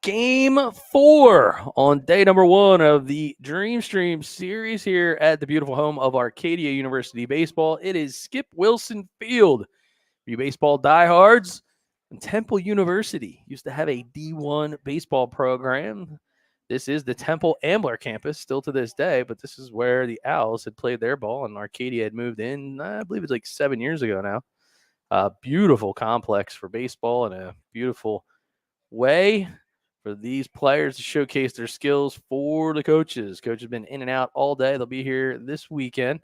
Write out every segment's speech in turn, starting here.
Game 4 on day number 1 of the Dreamstream series here at the beautiful home of Arcadia University Baseball. It is Skip Wilson Field. For you baseball diehards, and Temple University used to have a D1 baseball program. This is the Temple Ambler campus still to this day, but this is where the Owls had played their ball, and Arcadia had moved in, I believe it's like 7 years ago now. Beautiful complex for baseball and a beautiful way for these players to showcase their skills for the coaches. Coach has been in and out all day. They'll be here this weekend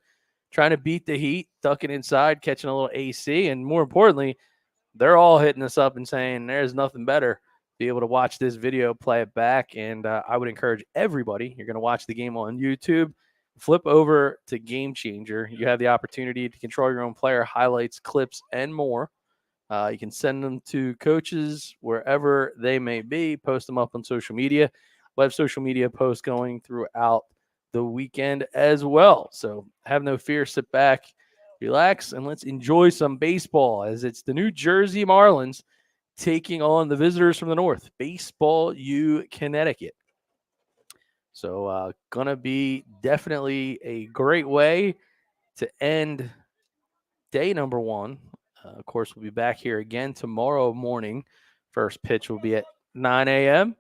trying to beat the heat, ducking inside, catching a little AC, and more importantly, they're all hitting us up and saying there's nothing better. Be able to watch this video, play it back, and I would encourage everybody. You're going to watch the game on YouTube. Flip over to Game Changer. You have the opportunity to control your own player highlights, clips, and more. You can send them to coaches wherever they may be. Post them up on social media. We'll have social media posts going throughout the weekend as well. So have no fear. Sit back, relax, and let's enjoy some baseball as it's the New Jersey Marlins taking on the visitors from the north, Baseball U Connecticut. So going to be definitely a great way to end day number one. Of course, we'll be back here again tomorrow morning. First pitch will be at 9 a.m.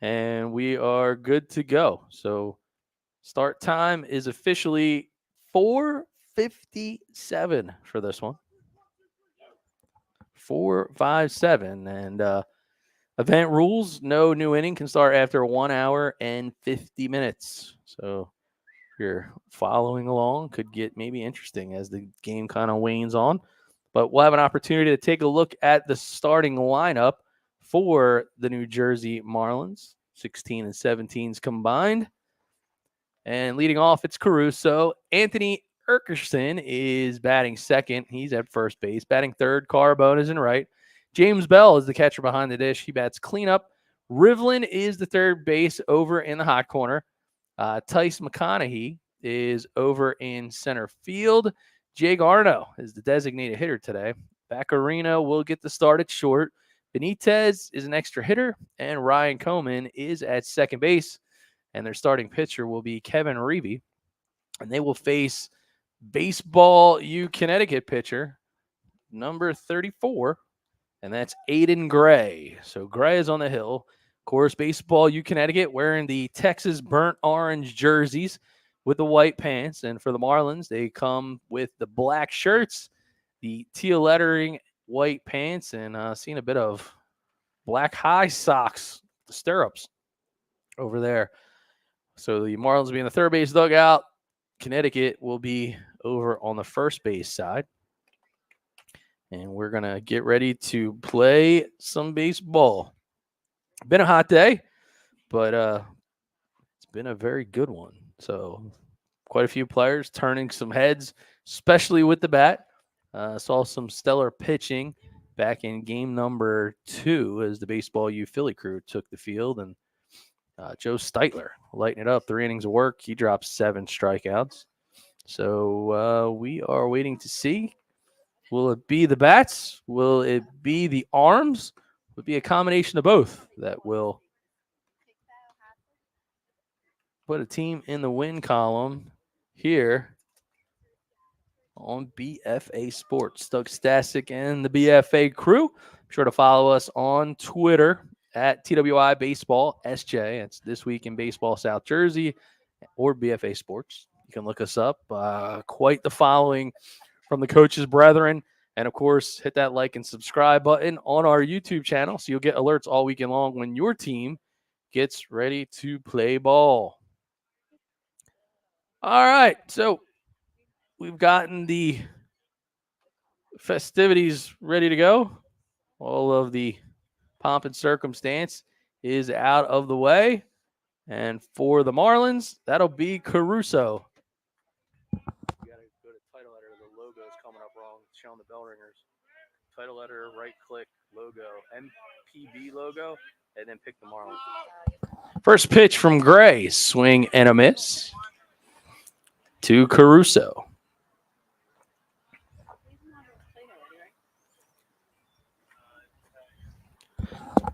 and we are good to go. So start time is officially 4:57 for this one. 4:57, and event rules: no new inning can start after 1 hour and 50 minutes. So if you're following along, could get maybe interesting as the game kind of wanes on. But we'll have an opportunity to take a look at the starting lineup for the New Jersey Marlins, 16 and 17s combined. And leading off, it's Caruso. Anthony Erkerson is batting second. He's at first base. Batting third, Carbone is in right. James Bell is the catcher behind the dish. He bats cleanup. Rivlin is the third base over in the hot corner. Tice McConaughey is over in center field. Jake Arno is the designated hitter today. Baccarino will get the start at short. Benitez is an extra hitter, and Ryan Coleman is at second base. And their starting pitcher will be Kevin Reavy, and they will face Baseball U Connecticut pitcher number 34, and that's Aiden Gray. So Gray is on the hill. Of course, Baseball U Connecticut wearing the Texas burnt orange jerseys with the white pants. And for the Marlins, they come with the black shirts, the teal lettering, white pants, and seeing a bit of black high socks, the stirrups over there. So the Marlins will be in the third base dugout. Connecticut will be over on the first base side. And we're going to get ready to play some baseball. Been a hot day, but it's been a very good one. So quite a few players turning some heads, especially with the bat. Saw some stellar pitching back in game number 2 as the Baseball U Philly crew took the field. And Joe Steitler lighting it up. 3 innings of work. He dropped 7 strikeouts. So we are waiting to see. Will it be the bats? Will it be the arms? Will it be a combination of both that will put a team in the win column here on BFA Sports? Doug Stasic and the BFA crew. Be sure to follow us on Twitter at TWI Baseball SJ. It's This Week in Baseball South Jersey or BFA Sports. You can look us up. Quite the following from the coaches' brethren. And, of course, hit that like and subscribe button on our YouTube channel so you'll get alerts all weekend long when your team gets ready to play ball. All right, so we've gotten the festivities ready to go. All of the pomp and circumstance is out of the way. And for the Marlins, that'll be Caruso. You got to go to title letter. The logo is coming up wrong. It's showing the Bellringers. Title letter, right click, logo, MPB logo, and then pick the Marlins. First pitch from Gray, swing and a miss to Caruso.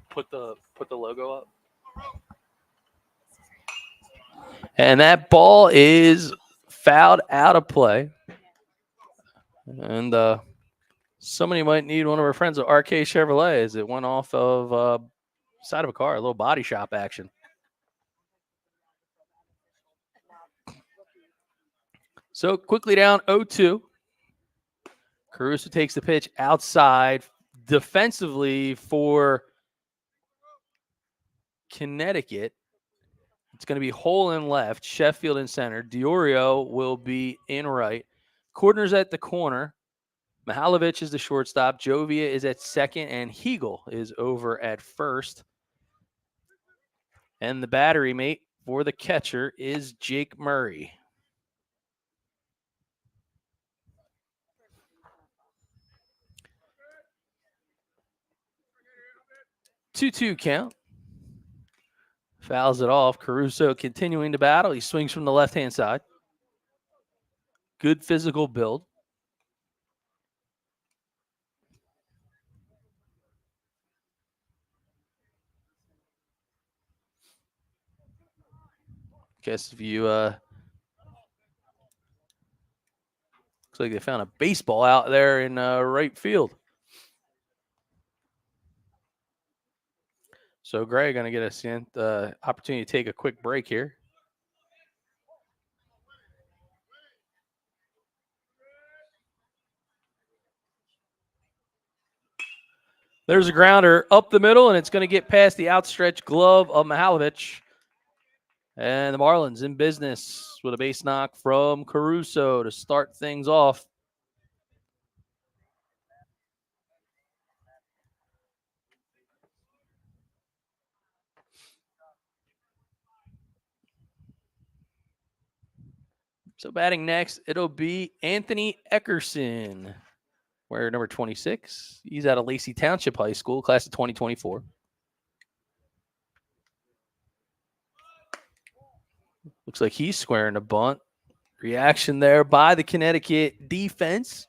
Put the logo up. And that ball is fouled out of play. And somebody might need one of our friends at RK Chevrolet as it went off of side of a car, a little body shop action. So quickly down 0-2. Caruso takes the pitch outside defensively for Connecticut. It's going to be Hole in left, Sheffield in center. Diorio will be in right. Cordner's at the corner. Mihalovic is the shortstop. Jovia is at second, and Hegel is over at first. And the battery mate for the catcher is Jake Murray. 2-2 count. Fouls it off. Caruso continuing to battle. He swings from the left-hand side. Good physical build. Guess if you looks like they found a baseball out there in right field. So Gray going to get a opportunity to take a quick break here. There's a grounder up the middle, and it's going to get past the outstretched glove of Mihalovic. And the Marlins in business with a base knock from Caruso to start things off. So batting next, it'll be Anthony Eckerson, wearing number 26. He's out of Lacey Township High School, class of 2024. Looks like he's squaring a bunt. Reaction there by the Connecticut defense,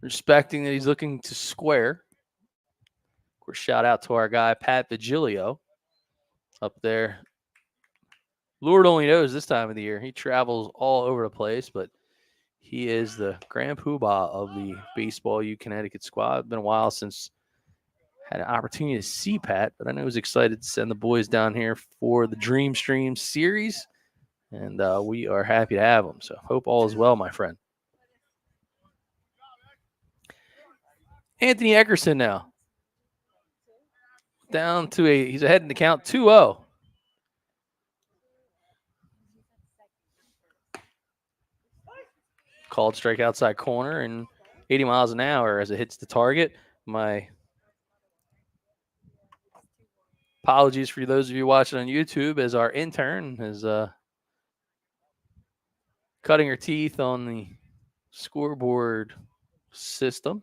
respecting that he's looking to square. Of course, shout out to our guy, Pat Vigilio, up there. Lord only knows this time of the year. He travels all over the place, but he is the grand poobah of the Baseball U Connecticut squad. It's been a while since I had an opportunity to see Pat, but I know he was excited to send the boys down here for the Dreamstream series, and we are happy to have him. So hope all is well, my friend. Anthony Eckerson now. Down to he's ahead in the count 2-0. Called strike outside corner and 80 miles an hour as it hits the target. My apologies for those of you watching on YouTube, as our intern is cutting her teeth on the scoreboard system.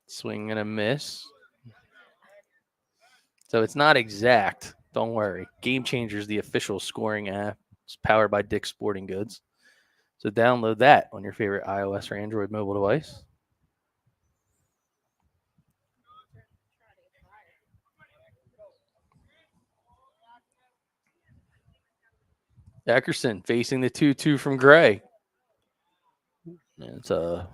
Swing and a miss. So it's not exact. Don't worry. Game Changer is the official scoring app. It's powered by Dick's Sporting Goods. So download that on your favorite iOS or Android mobile device. Eckerson facing the 2-2 from Gray. It's a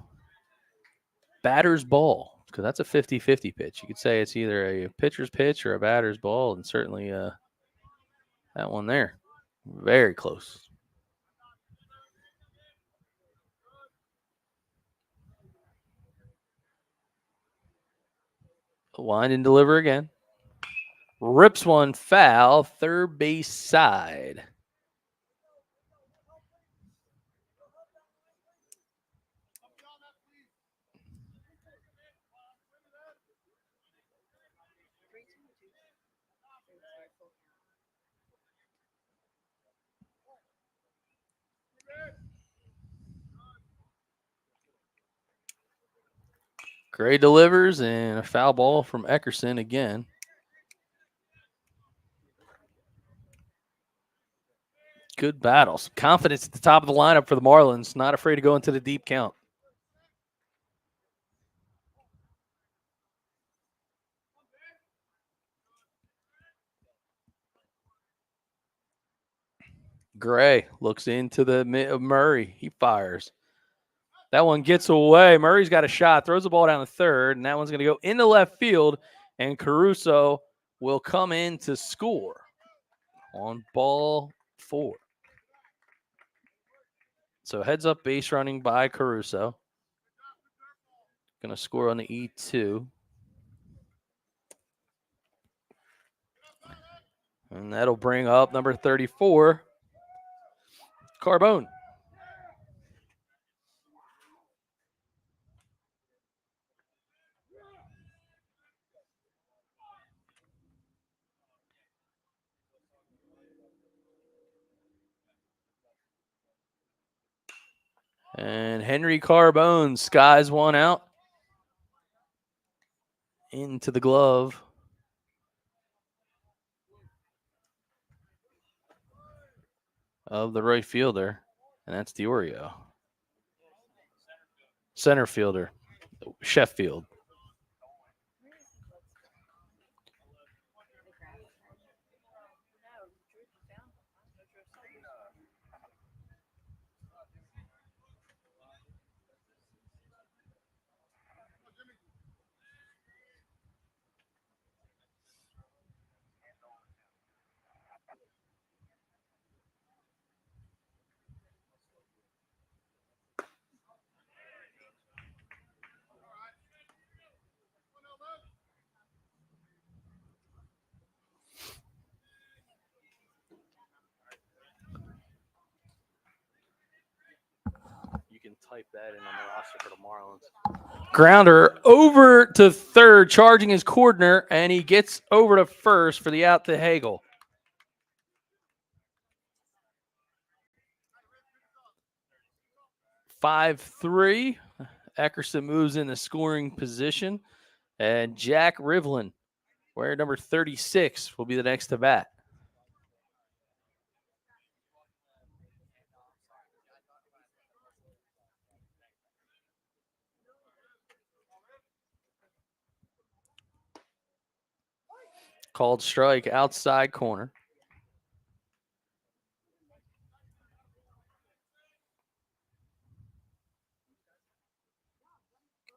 batter's ball, because that's a 50-50 pitch. You could say it's either a pitcher's pitch or a batter's ball, and certainly that one there. Very close. Wind and deliver again. Rips one foul, third base side. Gray delivers, and a foul ball from Eckerson again. Good battles. Confidence at the top of the lineup for the Marlins. Not afraid to go into the deep count. Gray looks into the Murray. He fires. That one gets away. Murray's got a shot, throws the ball down the third, and that one's going to go into left field, and Caruso will come in to score. On ball 4. So heads up base running by Caruso. Going to score on the E2. And that'll bring up number 34, Carbone. And Henry Carbone skies one out into the glove of the right fielder, and that's Diorio. Center fielder, Sheffield. You can type that in on the roster for the Marlins. Grounder over to third, charging his Cordner, and he gets over to first for the out to Hagel. (5-3). Eckerson moves in the scoring position, and Jack Rivlin, wearing number 36, will be the next to bat. Called strike outside corner.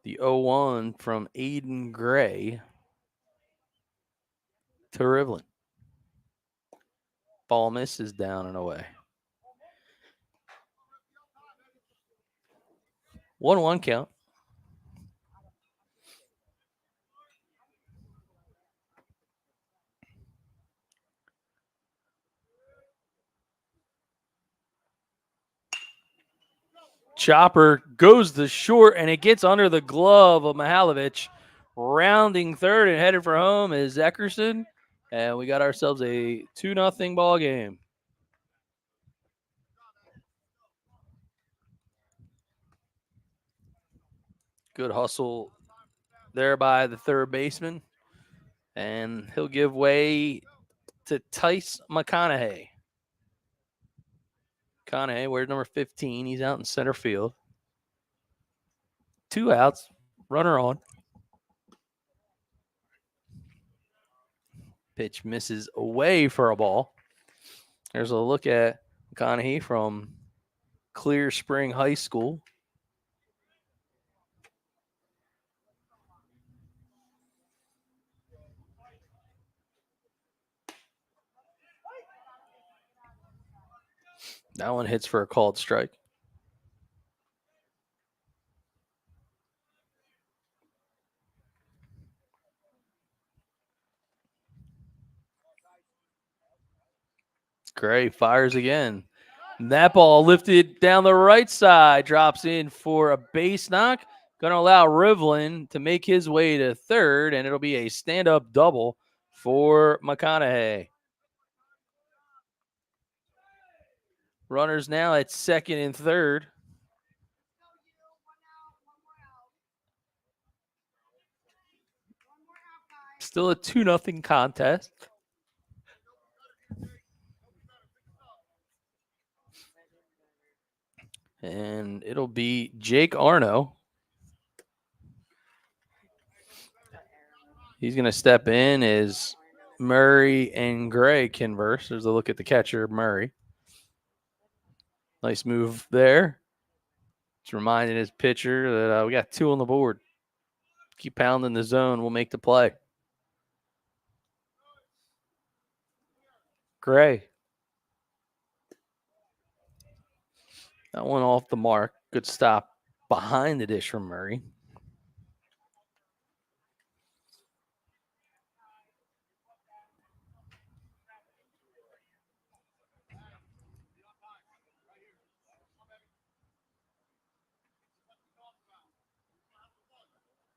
The 0-1 from Aiden Gray to Rivlin. Ball misses down and away. 1-1 count. Chopper goes to short, and it gets under the glove of Mihalovic. Rounding third and headed for home is Eckerson, and we got ourselves a 2-0 ball game. Good hustle there by the third baseman, and he'll give way to Tice McConaughey. McConaughey, where's number 15? He's out in center field. 2 outs, runner on. Pitch misses away for a ball. There's a look at McConaughey from Clear Spring High School. That one hits for a called strike. Gray fires again. That ball lifted down the right side, drops in for a base knock. Going to allow Rivlin to make his way to third, and it'll be a stand-up double for McConaughey. Runners now at second and third. Still a 2-0 contest. And it'll be Jake Arno. He's going to step in as Murray and Gray converse. There's a look at the catcher, Murray. Nice move there. It's reminding his pitcher that we got 2 on the board. Keep pounding the zone. We'll make the play. Gray. That one off the mark. Good stop behind the dish from Murray.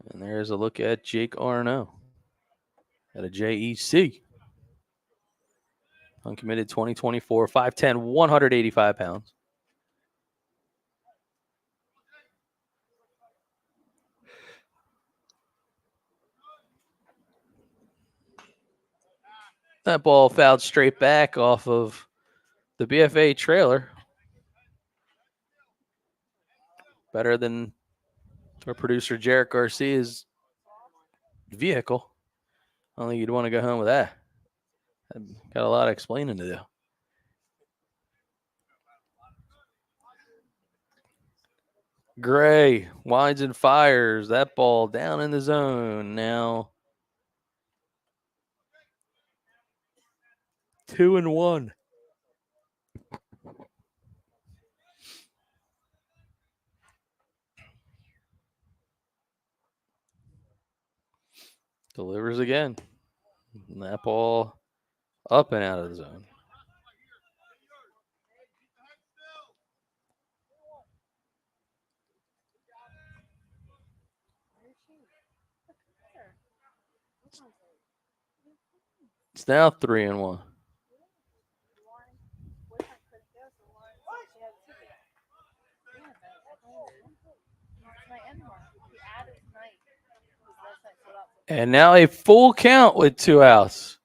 And there's a look at Jake Arno at a JEC. Uncommitted 2024, 5'10", 185 pounds. That ball fouled straight back off of the BFA trailer. Better than our producer Jarek Garcia's vehicle. I don't think you'd want to go home with that. I've got a lot of explaining to do. Gray winds and fires. That ball down in the zone. Now 2-1. Delivers again. And that ball up and out of the zone. It's now 3-1. And now a full count with 2 outs.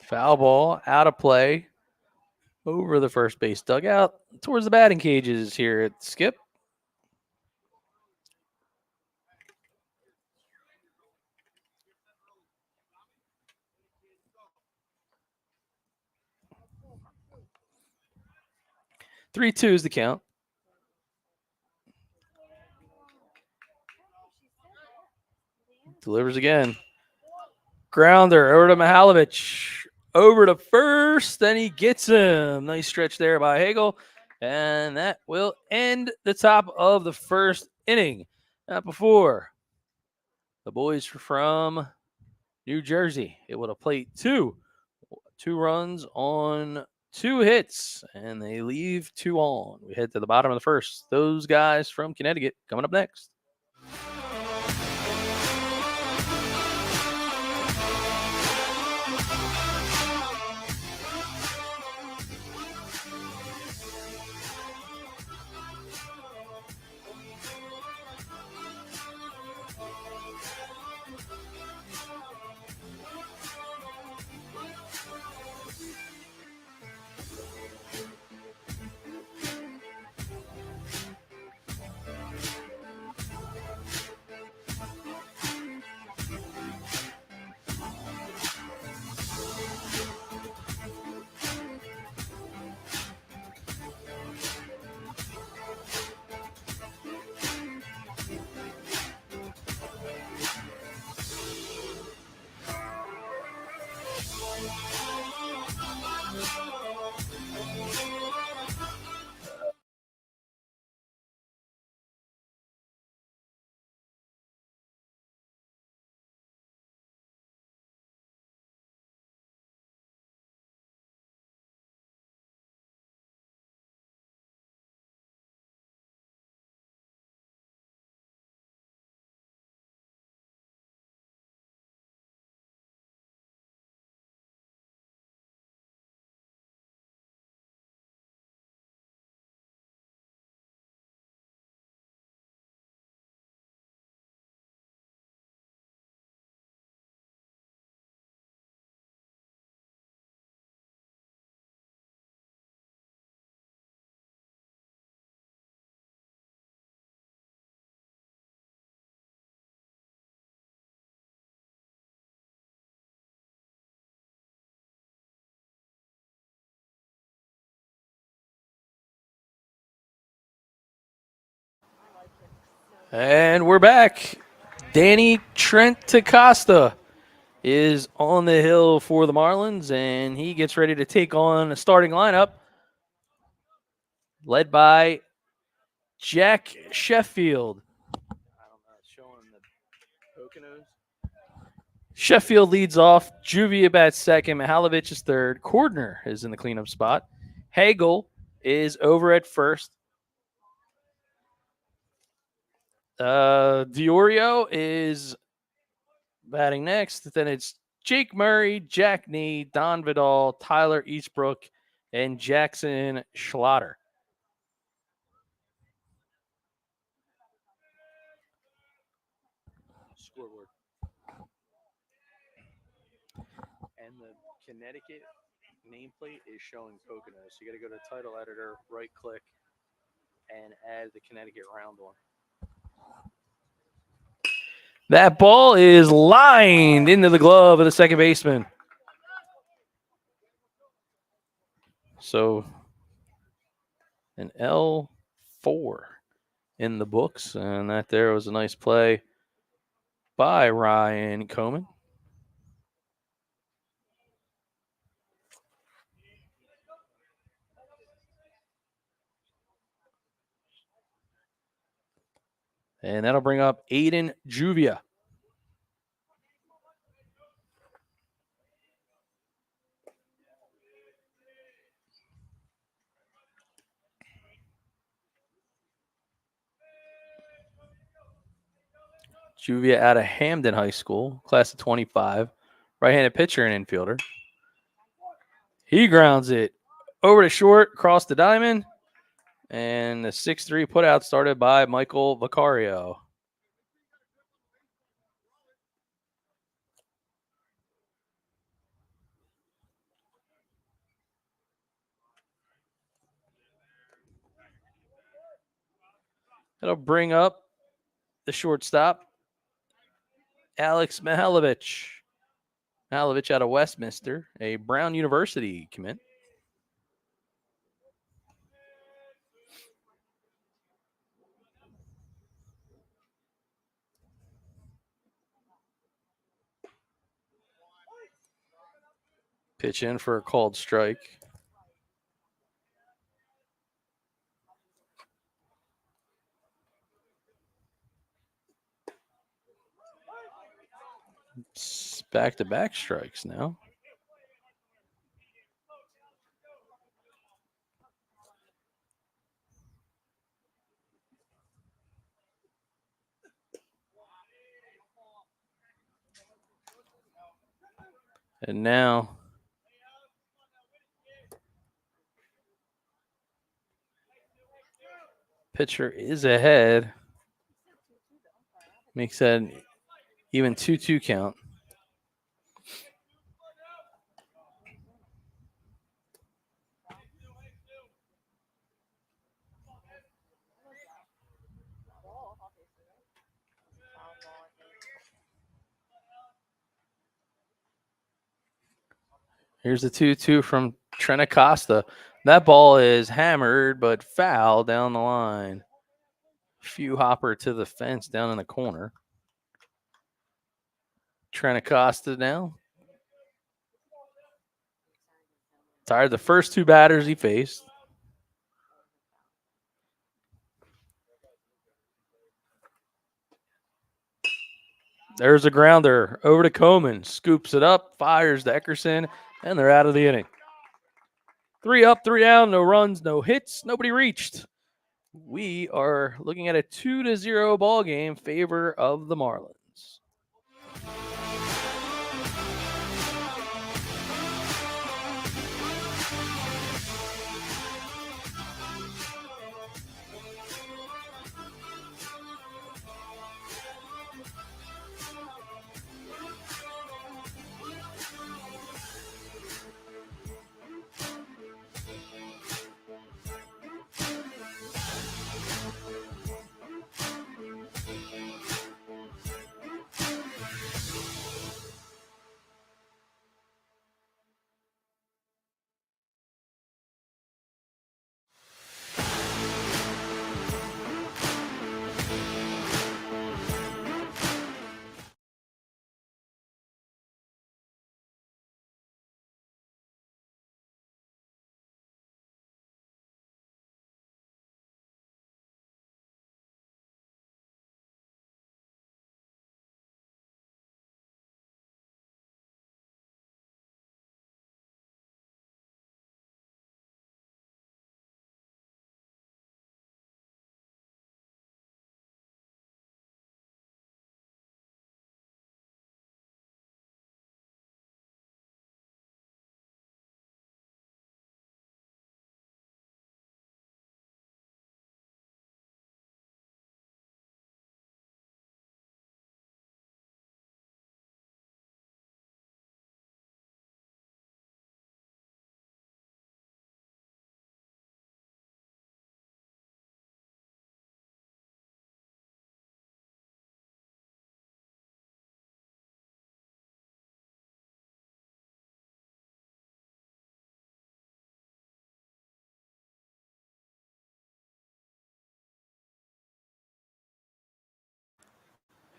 Foul ball, out of play, over the first base dugout, towards the batting cages here at Skip. Three two is the count. Delivers again. Grounder over to Mihalovic. Over to first, and he gets him. Nice stretch there by Hagel. And that will end the top of the first inning. Not before the boys from New Jersey able to plate two runs on 2 hits, and they leave 2 on. We head to the bottom of the first. Those guys from Connecticut coming up next. And we're back. Danny Trent Costa is on the hill for the Marlins, and he gets ready to take on a starting lineup led by Jack Sheffield. I don't know, it's showing the Poconos. Sheffield leads off. Juvia bats second. Mihalovich is third. Cordner is in the cleanup spot. Hagel is over at first. Diorio is batting next. Then it's Jake Murray, Jack Nee, Don Vidal, Tyler Eastbrook, and Jackson Schlatter. Scoreboard. And the Connecticut nameplate is showing Poconos. So you got to go to title editor, right click, and add the Connecticut round one. That ball is lined into the glove of the second baseman. So an L4 in the books, and that there was a nice play by Ryan Coman. And that'll bring up Aiden Juvia. Juvia out of Hamden High School, class of 25, right-handed pitcher and infielder. He grounds it over to short, across the diamond, and the 6-3 putout started by Michael Vicario. That'll bring up the shortstop, Alex Mihalovich. Mihalovich out of Westminster, a Brown University commit. Pitch in for a called strike. It's back-to-back strikes now. And now pitcher is ahead. Makes that an even 2-2 count. Here's the 2-2 from Trent Acosta. That ball is hammered but foul down the line. Few hopper to the fence down in the corner. Trent Acosta now. Tired of the first two batters he faced. There's a grounder over to Coman. Scoops it up, fires to Eckerson, and they're out of the inning. 3 up, 3 down, no runs, no hits, nobody reached. We are looking at a 2-0 ball game, favor of the Marlins.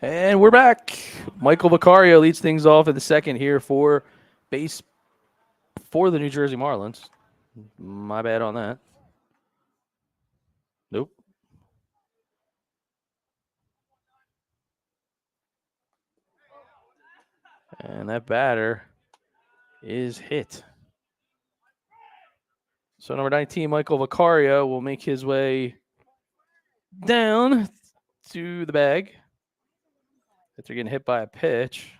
And we're back. Michael Vicario leads things off in the second here for base for the New Jersey Marlins. My bad on that. Nope. And that batter is hit. So number 19, Michael Vicario, will make his way down to the bag. After getting hit by a pitch.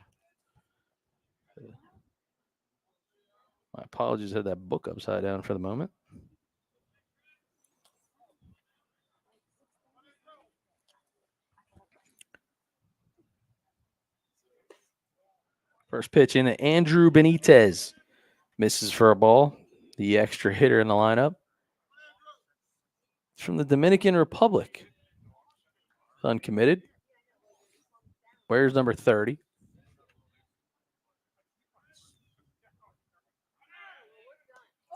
My apologies, I had that book upside down for the moment. First pitch in, Andrew Benitez misses for a ball. The extra hitter in the lineup. It's from the Dominican Republic. Uncommitted. Where's number 30?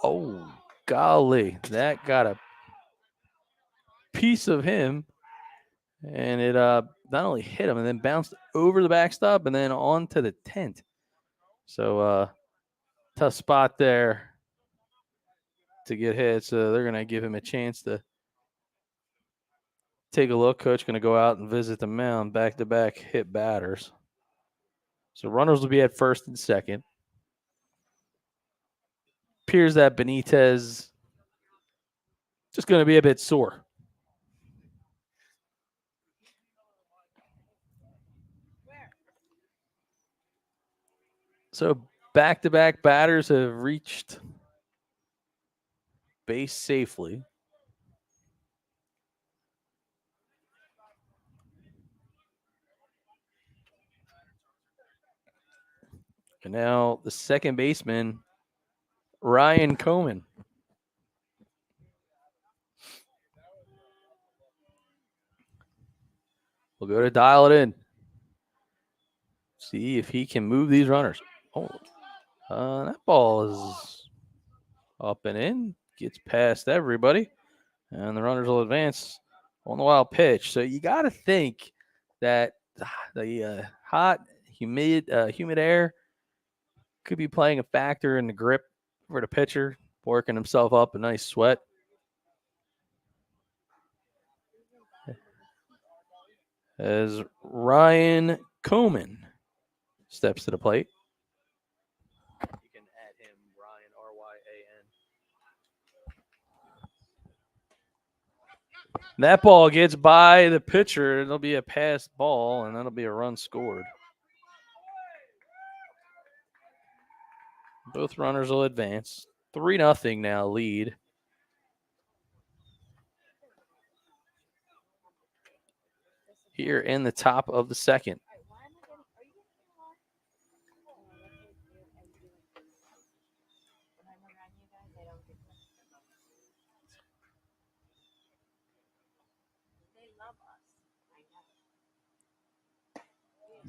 Oh, golly. That got a piece of him. And it not only hit him and then bounced over the backstop and then onto the tent. So tough spot there to get hit. So they're going to give him a chance to take a look. Coach going to go out and visit the mound, back-to-back hit batters. So runners will be at first and second. Appears that Benitez just going to be a bit sore. So back-to-back batters have reached base safely. And now the second baseman, Ryan Coman. We'll go to dial it in. See if he can move these runners. Oh, that ball is up and in. Gets past everybody. And the runners will advance on the wild pitch. So you got to think that the hot, humid air could be playing a factor in the grip for the pitcher, working himself up a nice sweat. As Ryan Coman steps to the plate. You can add him, Ryan, R-Y-A-N. That ball gets by the pitcher. It'll be a passed ball, and that'll be a run scored. Both runners will advance. 3-0 now lead. Here in the top of the second.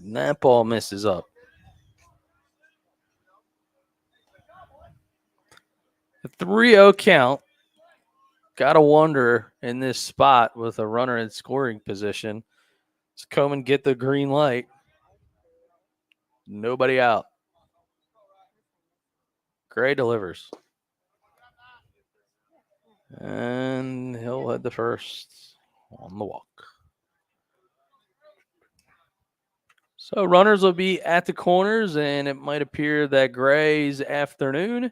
And that ball misses up. The 3-0 count. Got to wonder in this spot with a runner in scoring position. Does Coman get the green light? Nobody out. Gray delivers. And he'll head the first on the walk. So runners will be at the corners, and it might appear that Gray's afternoon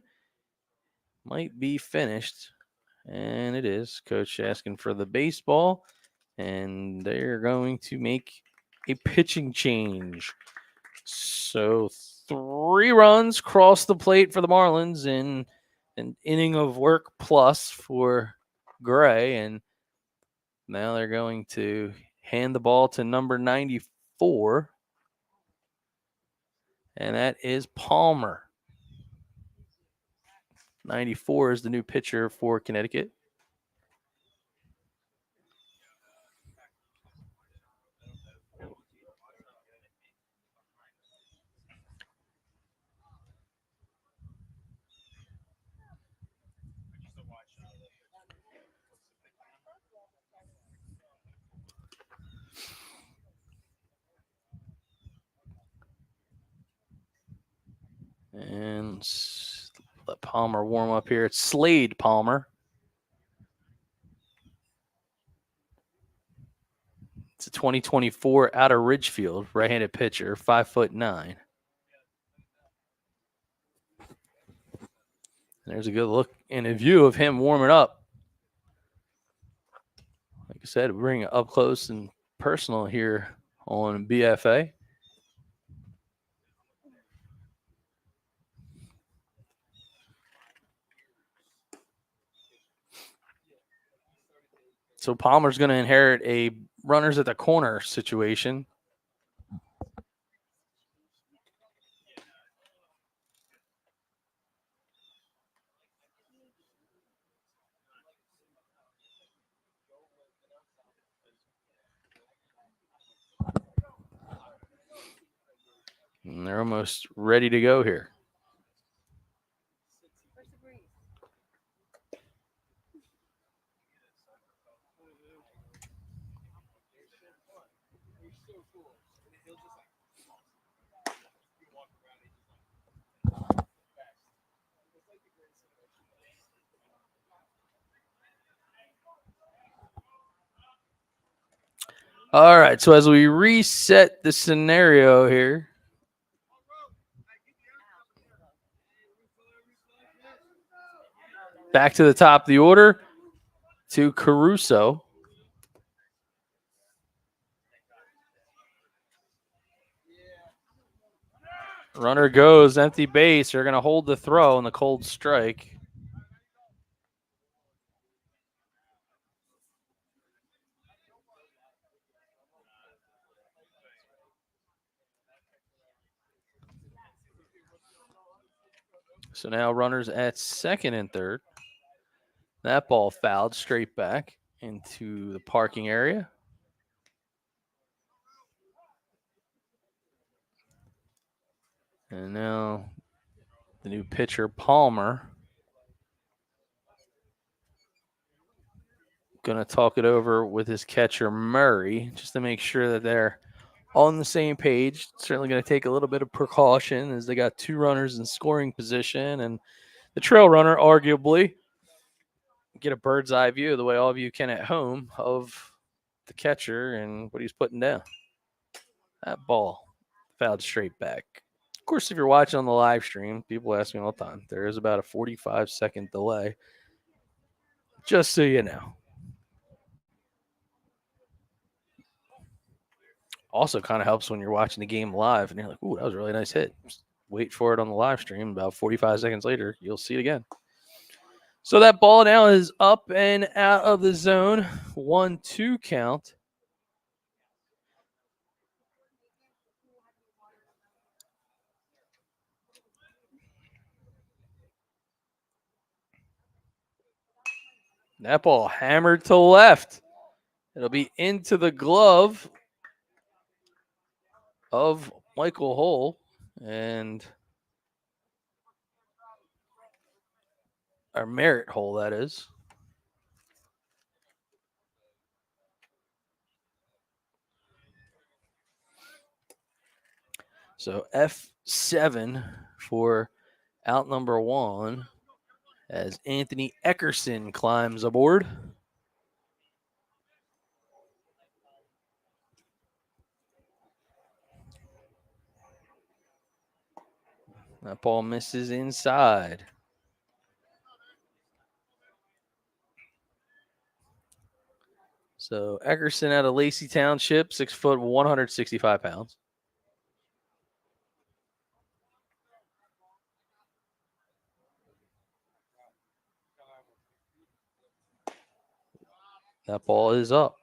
might be finished. And it is. Coach asking for the baseball, and they're going to make a pitching change. So 3 runs cross the plate for the Marlins in an inning of work plus for Gray, and now they're going to hand the ball to number 94, and that is Palmer. 94 is the new pitcher for Connecticut. pounds. Let Palmer warm up here. It's Slade Palmer. It's a 2024 out of Ridgefield, right-handed pitcher, 5'9". There's a good look and a view of him warming up. Like I said, bring it up close and personal here on BFA. So Palmer's going to inherit a runners at the corner situation. And they're almost ready to go here. All right, so as we reset the scenario here, back to the top of the order to Caruso. Runner goes, empty base. They're going to hold the throw and the cold strike. So now runners at second and third. That ball fouled straight back into the parking area. And now the new pitcher, Palmer, going to talk it over with his catcher, Murray, just to make sure that they're on the same page. Certainly going to take a little bit of precaution as they got two runners in scoring position. And the trail runner, arguably, get a bird's eye view the way all of you can at home of the catcher and what he's putting down. That ball fouled straight back. Of course, if you're watching on the live stream, people ask me all the time. There is about a 45-second delay, just so you know. Also kind of helps when you're watching the game live and you're like, ooh, that was a really nice hit. Just wait for it on the live stream. About 45 seconds later, you'll see it again. So that ball now is up and out of the zone. 1-2 count. That ball hammered to left. It'll be into the glove of Michael Hull. And our Merritt Hull, that is. So F7 for out number one as Anthony Eckerson climbs aboard. That ball misses inside. So Eckerson out of Lacey Township, 6 foot, 165 pounds. That ball is up.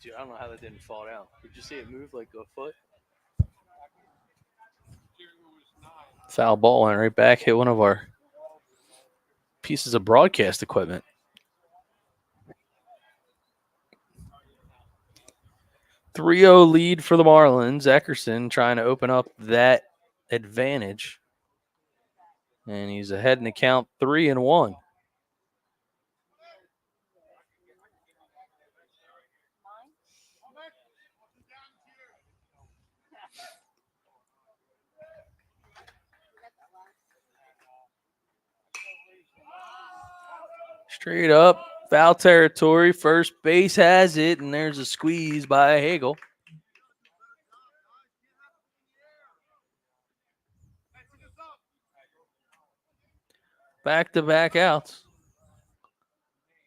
Dude, I don't know how that didn't fall down. Did you see it move like a foot? Foul ball went right back, hit one of our pieces of broadcast equipment. .3-0 lead for the Marlins. Eckerson trying to open up that advantage. And he's ahead in the count 3-1. Straight up, foul territory. First base has it, and there's a squeeze by Hagel. Back-to-back outs.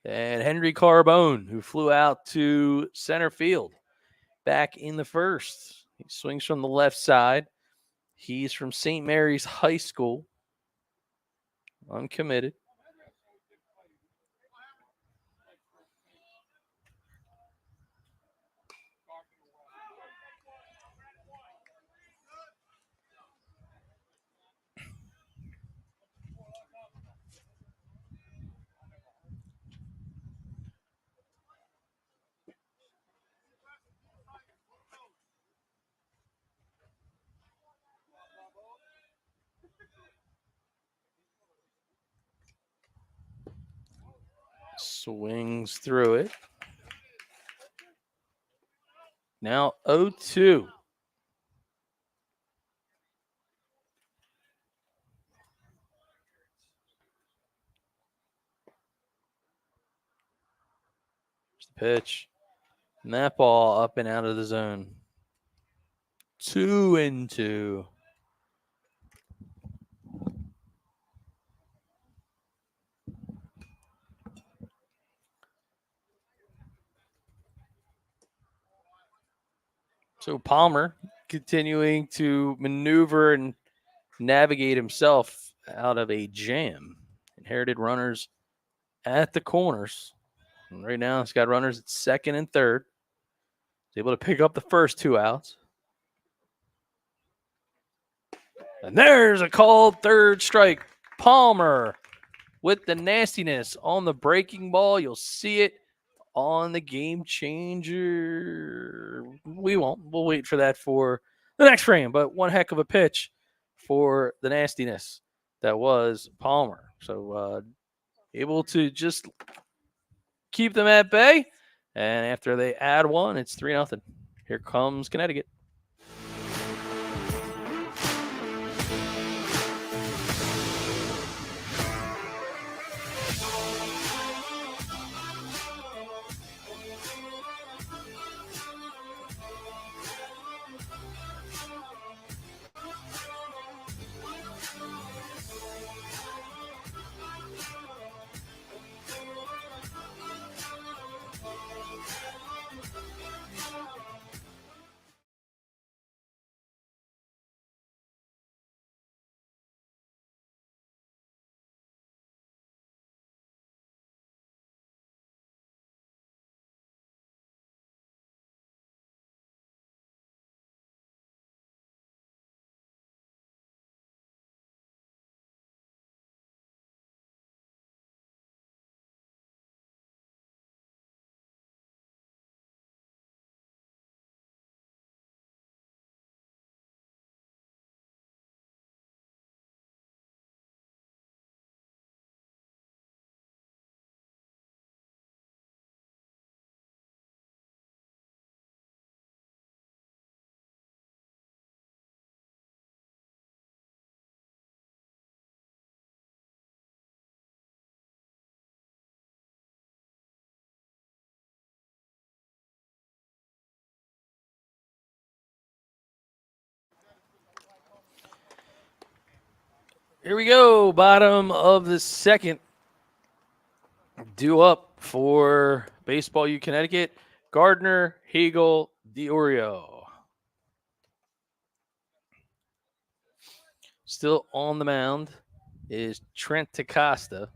And Henry Carbone, who flew out to center field, back in the first. He swings from the left side. He's from St. Mary's High School. Uncommitted. Swings through it. Now 0-2. Pitch. And that ball up and out of the zone. 2-2. So Palmer continuing to maneuver and navigate himself out of a jam. Inherited runners at the corners. And right now, he's got runners at second and third. He's able to pick up the first 2 outs. And there's a called third strike. Palmer with the nastiness on the breaking ball. You'll see it on the game changer. We won't. We'll wait for that for the next frame. But one heck of a pitch for the nastiness that was Palmer. So able to just keep them at bay. And after they add one, it's 3-0. Here comes Connecticut. Here we go. Bottom of the second. Due up for Baseball U Connecticut. Gardner, Hagel, Diorio. Still on the mound is Trent Acosta.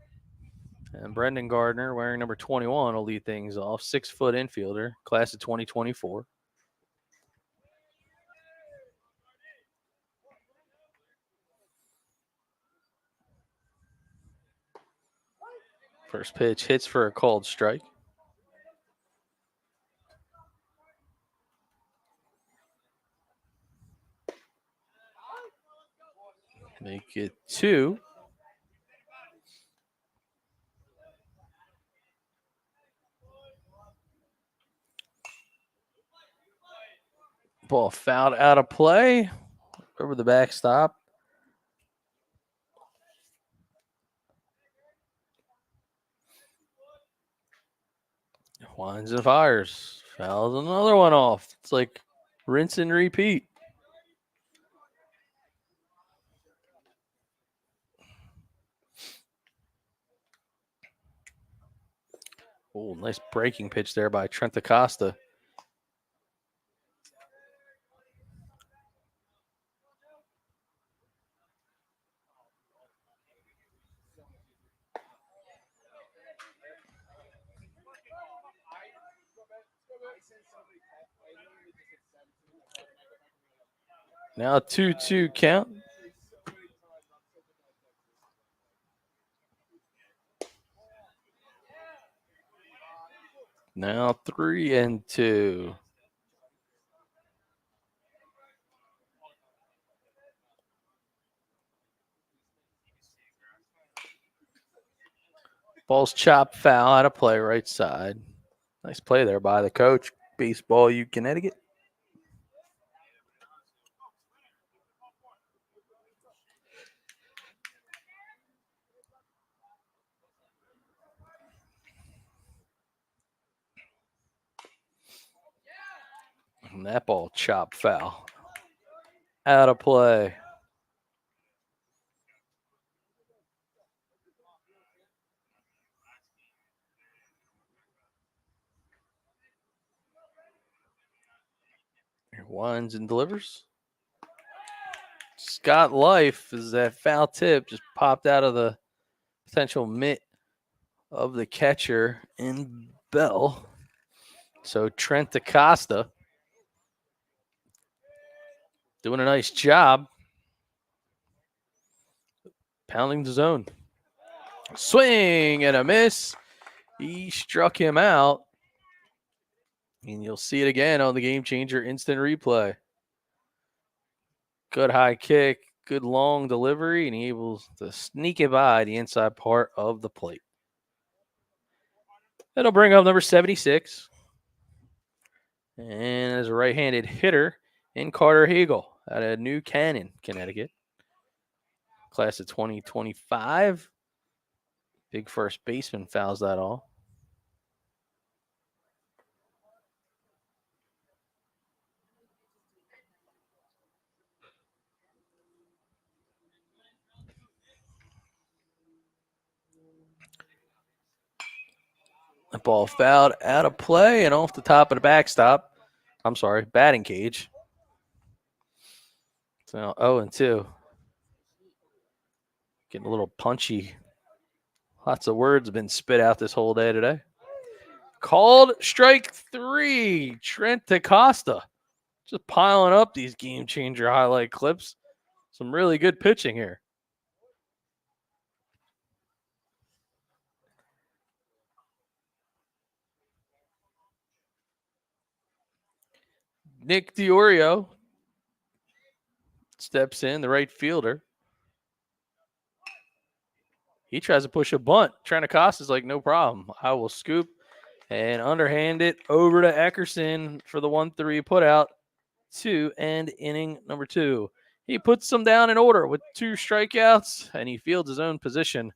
And Brendan Gardner, wearing number 21, will lead things off. 6-foot infielder, class of 2024. First pitch hits for a called strike. Make it 2. Ball fouled out of play over the backstop. Winds and fires. Fouls another one off. It's like rinse and repeat. Oh, nice breaking pitch there by Trent Acosta. Now 2-2 count. Now 3-2. Ball's chopped foul out of play right side. Nice play there by the coach. Baseball U Connecticut. And that ball chopped foul out of play. Winds and delivers. Scott Life is that foul tip just popped out of the potential mitt of the catcher in Bell. So Trent Acosta doing a nice job pounding the zone. Swing and a miss. He struck him out. And you'll see it again on the Game Changer instant replay. Good high kick, good long delivery, and he able to sneak it by the inside part of the plate. That'll bring up number 76. And as a right-handed hitter in Carter Hagel out of New Canaan, Connecticut. Class of 2025. Big first baseman fouls that all. The ball fouled out of play and off the top of the backstop. I'm sorry, batting cage. So 0-2. Getting a little punchy. Lots of words have been spit out this whole day today. Called strike 3. Trent Acosta. Just piling up these Game Changer highlight clips. Some really good pitching here. Nick DiOrio steps in, the right fielder. He tries to push a bunt. Trent Acosta's like, no problem. I will scoop and underhand it over to Eckerson for the 1-3 put out to end inning number 2. He puts them down in order with 2 strikeouts, and he fields his own position.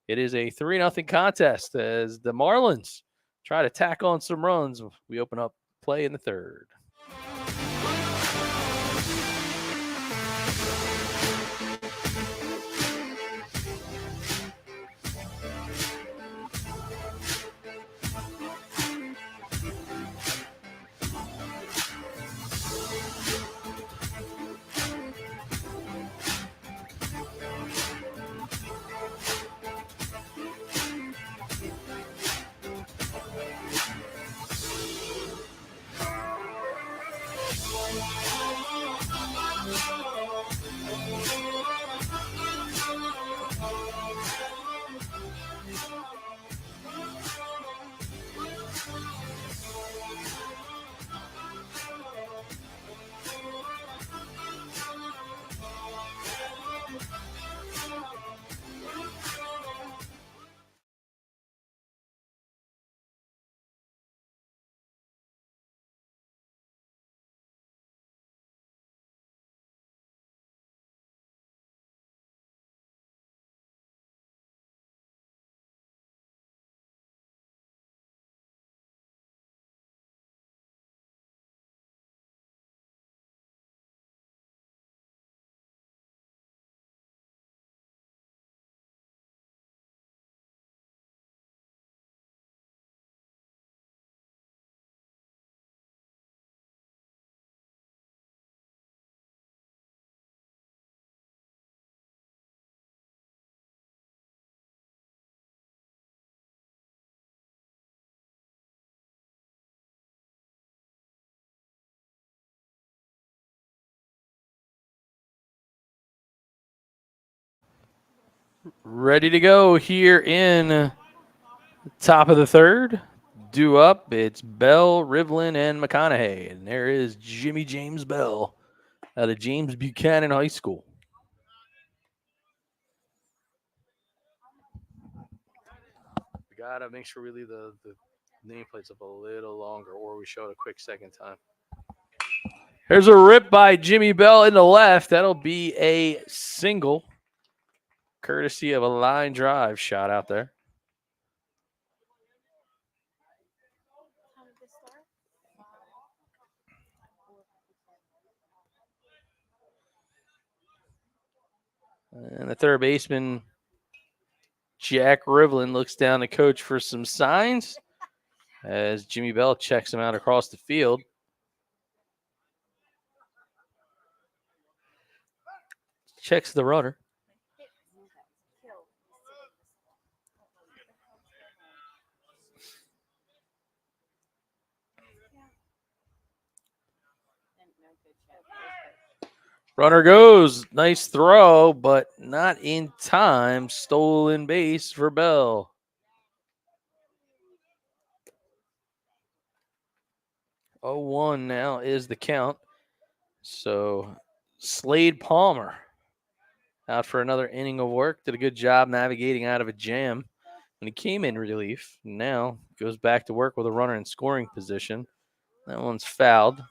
It is a 3-0 contest as the Marlins try to tack on some runs. We open up play in the 3rd. Ready to go here in top of the third. Due up, it's Bell, Rivlin, and McConaughey. And there is Jimmy James Bell out of James Buchanan High School. We got to make sure we leave the nameplates up a little longer, or we show it a quick second time. There's a rip by Jimmy Bell in the left. That'll be a single, courtesy of a line drive shot out there. And the third baseman, Jack Rivlin, looks down to coach for some signs as Jimmy Bell checks him out across the field. Checks the runner. Runner goes. Nice throw, but not in time. Stolen base for Bell. Oh, 1 now is the count. So Slade Palmer out for another inning of work. Did a good job navigating out of a jam when he came in relief. Now goes back to work with a runner in scoring position. That one's fouled.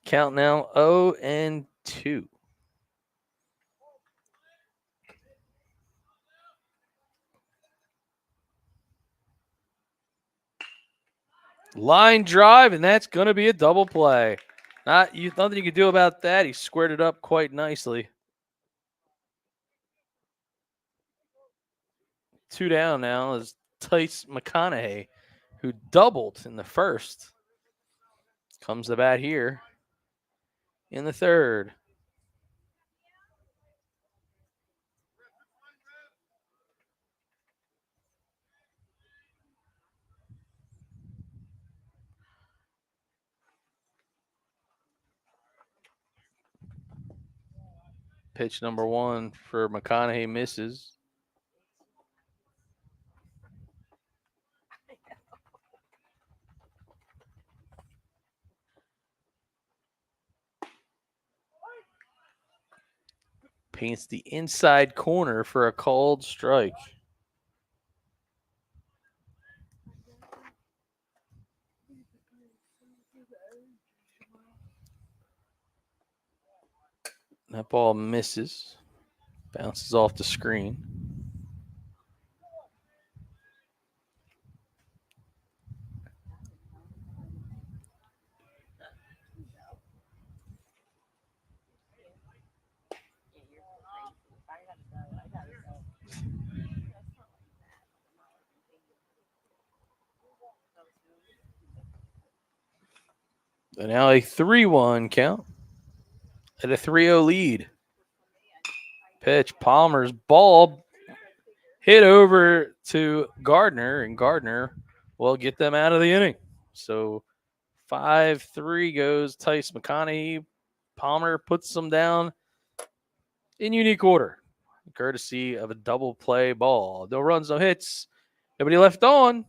Count now 0-2. Line drive, and that's going to be a double play. Nothing you can do about that. He squared it up quite nicely. 2 down now is Tice McConaughey, who doubled in the first. Comes the bat here in the third. Pitch number 1 for McConaughey misses. Paints the inside corner for a called strike. That ball misses. Bounces off the screen. And now a 3-1 count at a 3-0 lead. Pitch, Palmer's ball hit over to Gardner, and Gardner will get them out of the inning. So 5-3 goes Tice McConaughey. Palmer puts them down in unique order, courtesy of a double play ball. No runs, no hits. Nobody left on.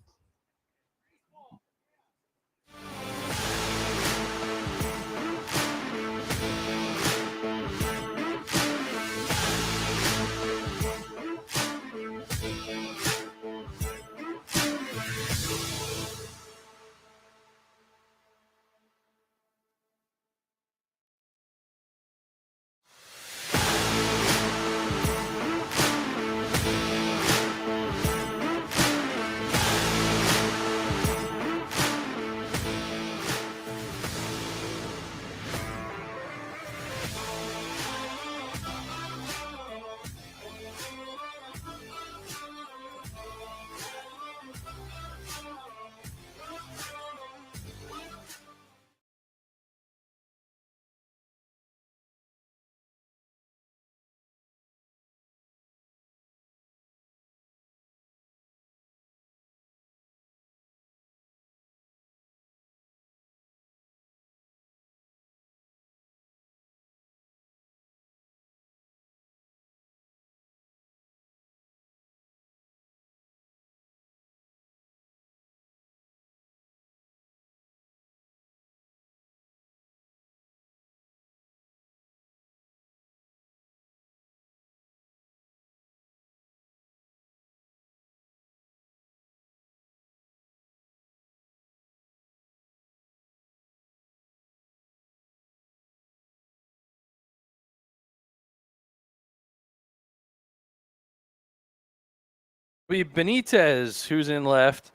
We Benitez, who's in left.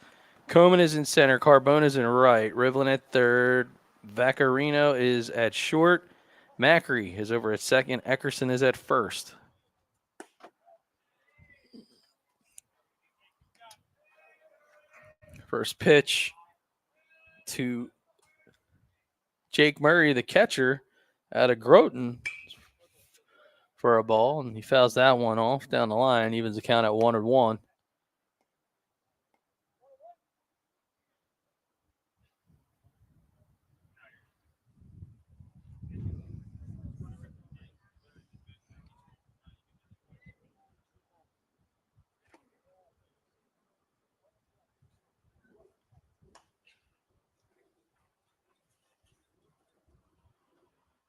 Coman is in center. Carbone is in right. Rivlin at third. Vaccarino is at short. Macri is over at second. Eckerson is at first. First pitch to Jake Murray, the catcher, out of Groton for a ball, and he fouls that one off down the line. Evens the count at 1-1.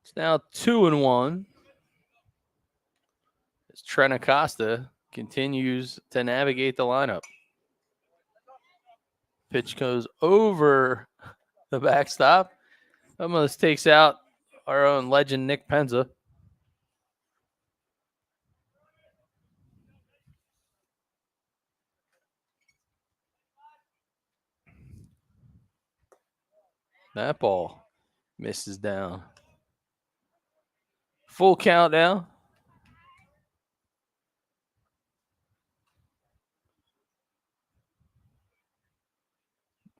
It's now 2-1. As Trent Acosta continues to navigate the lineup. Pitch goes over the backstop. Almost takes out our own legend, Nick Penza. That ball misses down. Full count now.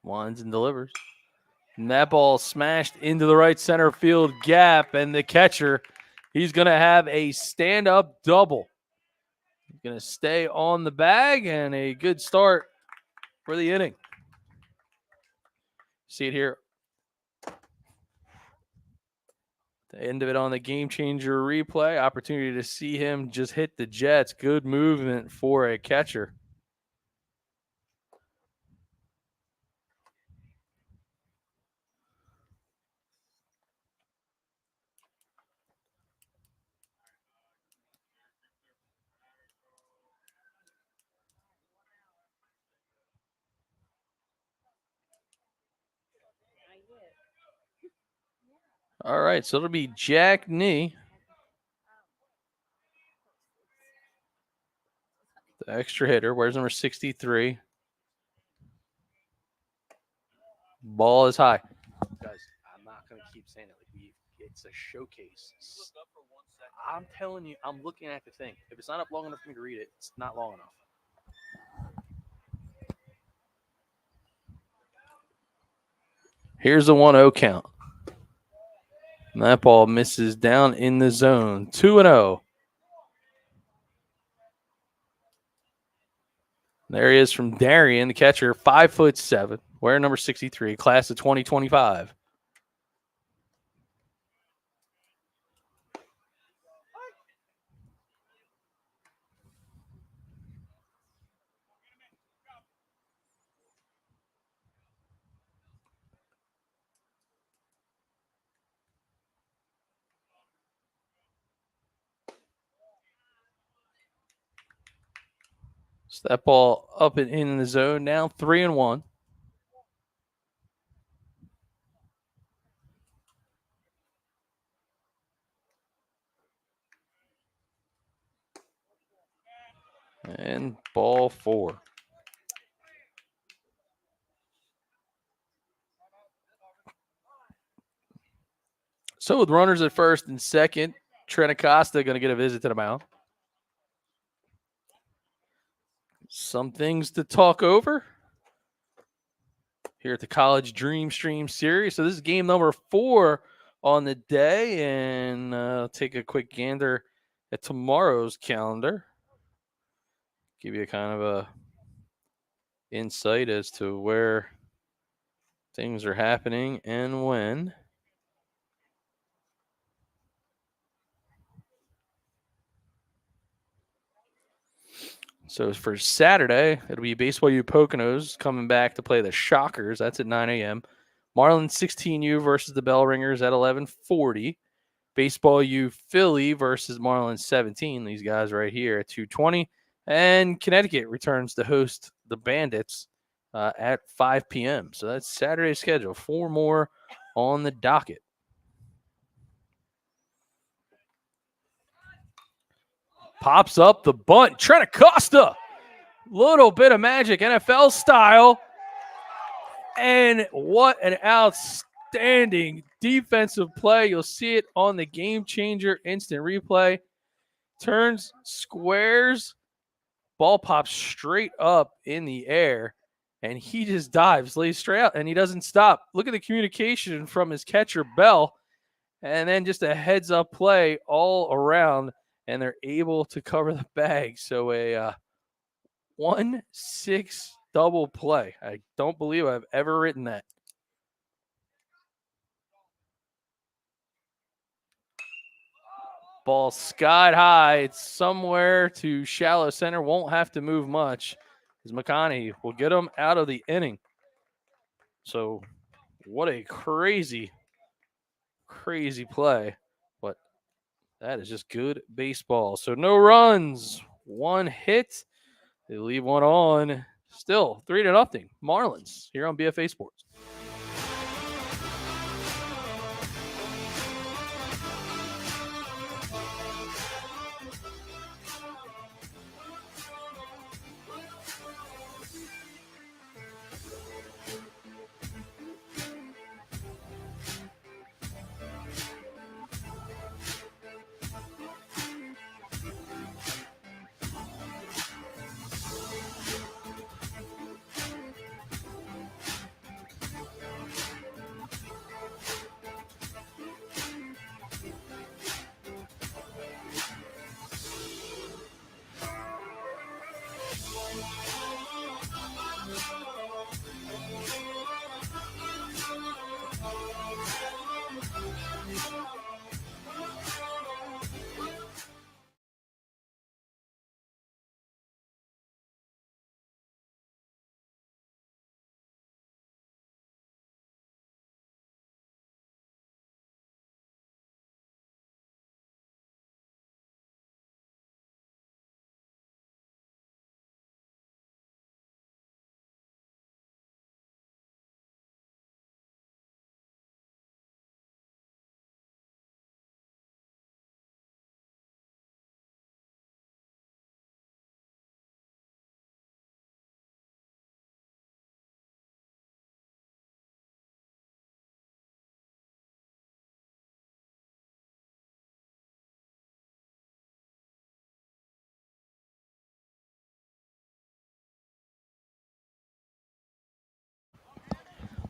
Winds and delivers. And that ball smashed into the right center field gap, and the catcher, he's going to have a stand-up double. He's going to stay on the bag, and a good start for the inning. See it here. The end of it on the Game Changer replay. Opportunity to see him just hit the Jets. Good movement for a catcher. All right, so it'll be Jack Nee. The extra hitter. Where's number 63? Ball is high. Guys, I'm not going to keep saying it. It's a showcase. I'm telling you, I'm looking at the thing. If it's not up long enough for me to read it, it's not long enough. Here's the 1-0 count. And that ball misses down in the zone. 2-0. There he is from Darien, the catcher, 5'7", wearing number 63, class of 2025. So that ball up and in the zone, now 3-1. And ball 4. So with runners at first and second, Trent Acosta going to get a visit to the mound. Some things to talk over here at the College Dreamstream series. So this is game number 4 on the day, and I'll take a quick gander at tomorrow's calendar. Give you a kind of a insight as to where things are happening and when. So for Saturday, it'll be Baseball U Poconos coming back to play the Shockers. That's at 9 a.m. Marlins 16U versus the Bellringers at 11:40. Baseball U Philly versus Marlins 17. These guys right here at 2:20. And Connecticut returns to host the Bandits at 5 p.m. So that's Saturday's schedule. 4 more on the docket. Pops up the bunt. Trent Acosta Little bit of magic, NFL style. And what an outstanding defensive play. You'll see it on the game changer instant replay. Turns, squares, ball pops straight up in the air, and he just dives, lays straight out, and he doesn't stop. Look at the communication from his catcher, Bell, and then just a heads-up play all around, and they're able to cover the bag. So a 1-6 double play. I don't believe I've ever written that. Ball sky high. It's somewhere to shallow center. Won't have to move much, as McConaughey will get him out of the inning. So what a crazy play. But that is just good baseball. So no runs, 1 hit. They leave 1 on. Still 3-0. Marlins here on BFA Sports.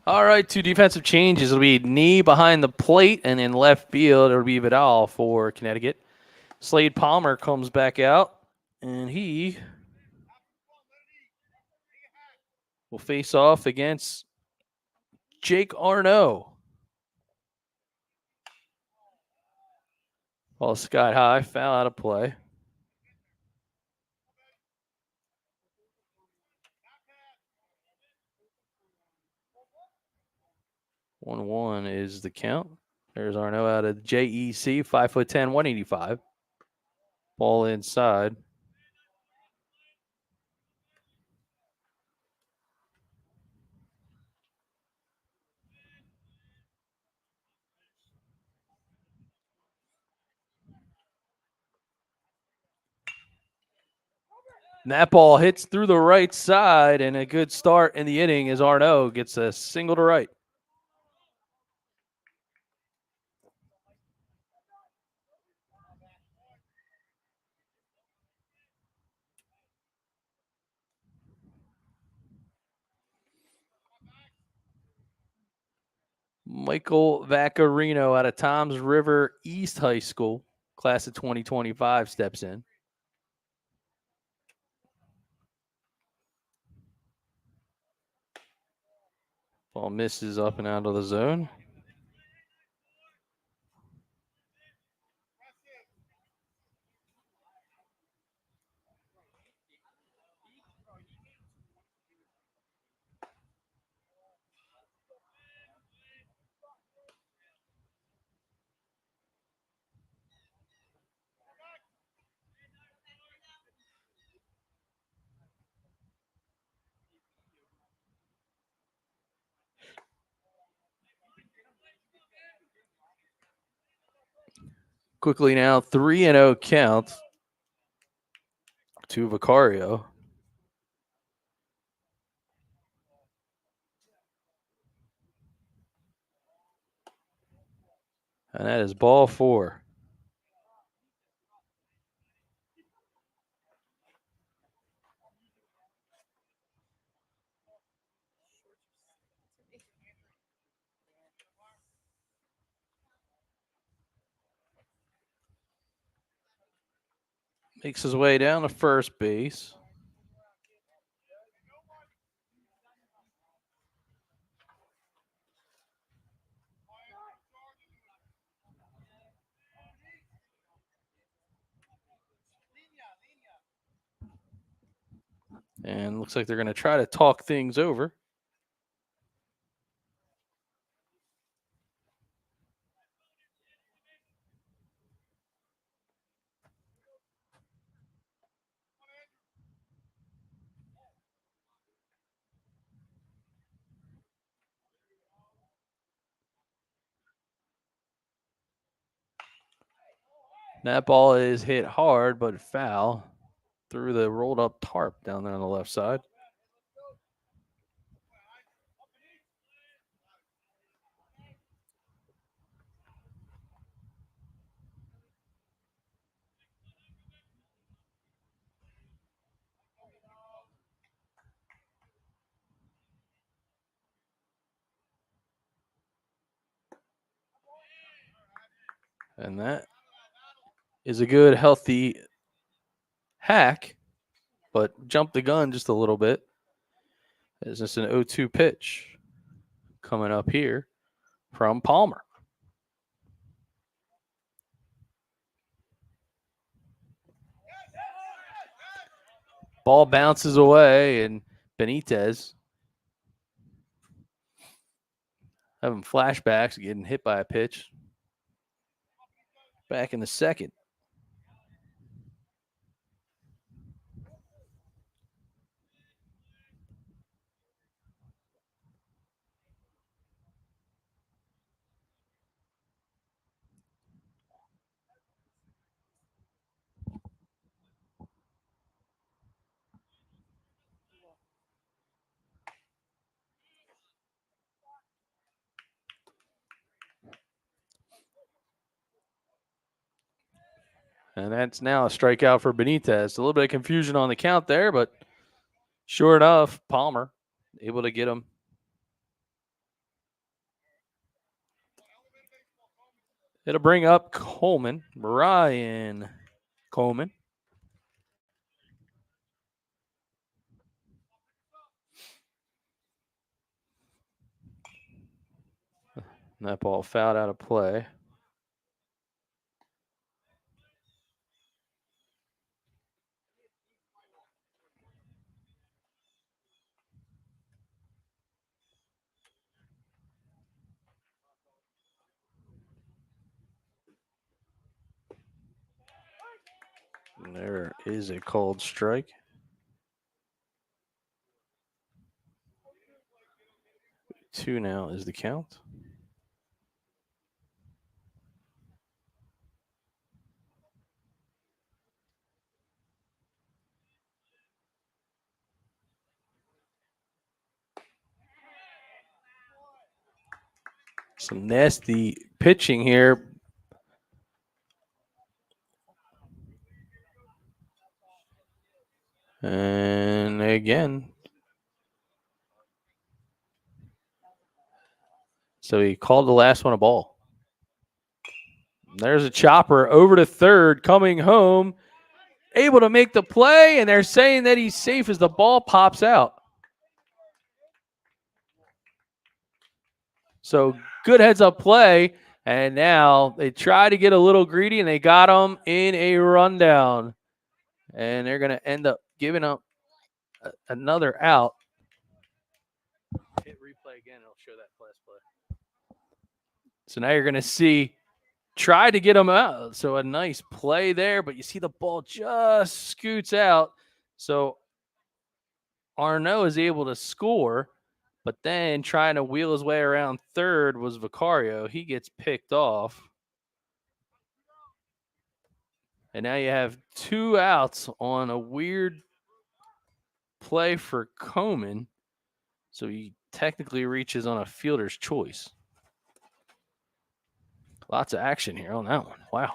All right, 2 defensive changes. It'll be knee behind the plate, and in left field, it'll be Vidal for Connecticut. Slade Palmer comes back out, and he will face off against Jake Arnaud. Ball sky high, foul out of play. One is the count. There's Arnaud out of JEC, 5'10", 185. Ball inside. And that ball hits through the right side, and a good start in the inning as Arnaud gets a single to right. Michael Vaccarino out of Toms River East High School, class of 2025, steps in. Ball misses up and out of the zone. Quickly now, 3-0 count to Vicario. And that is ball 4. Makes his way down to first base. And looks like they're going to try to talk things over. That ball is hit hard, but foul through the rolled up tarp down there on the left side. And that is a good, healthy hack, but jumped the gun just a little bit. It's just an 0-2 pitch coming up here from Palmer. Ball bounces away, and Benitez having flashbacks, getting hit by a pitch back in the second. And that's now a strikeout for Benitez. A little bit of confusion on the count there, but sure enough, Palmer able to get him. It'll bring up Coleman, Brian Coleman. And that ball fouled out of play. And there is a called strike. 2 now is the count. Some nasty pitching here. And again. So he called the last one a ball. There's a chopper over to third, coming home, able to make the play, and they're saying that he's safe as the ball pops out. So good heads-up play, and now they try to get a little greedy, and they got him in a rundown. And they're going to end up giving up another out. Hit replay again, it'll show that last play. So now you're going to see try to get him out. So a nice play there, but you see the ball just scoots out. So Arnaud is able to score, but then trying to wheel his way around third was Vicario. He gets picked off. And now you have 2 outs on a weird play for Coleman. So he technically reaches on a fielder's choice. Lots of action here on that one. Wow.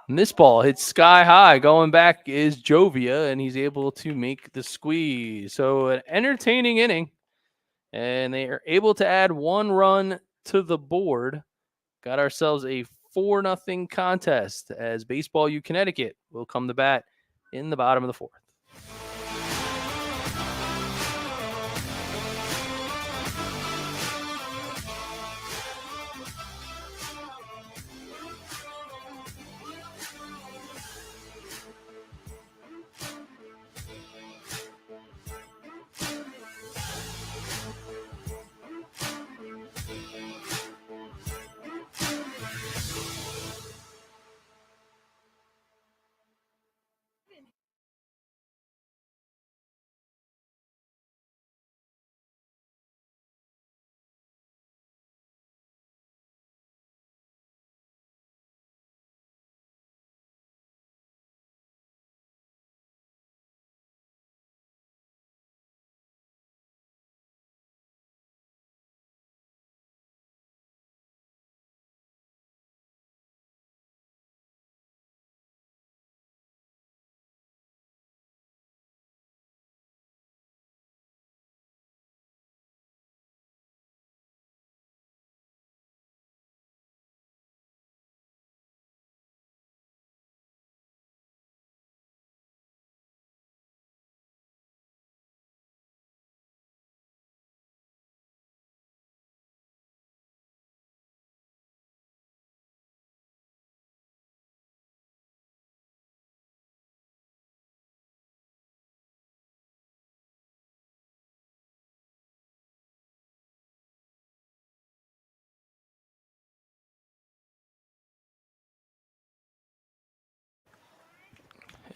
And this ball hits sky high. Going back is Jovia, and he's able to make the squeeze. So an entertaining inning. And they are able to add 1 run to the board. Got ourselves a 4-0 contest as Baseball U Connecticut will come to bat in the bottom of the 4th.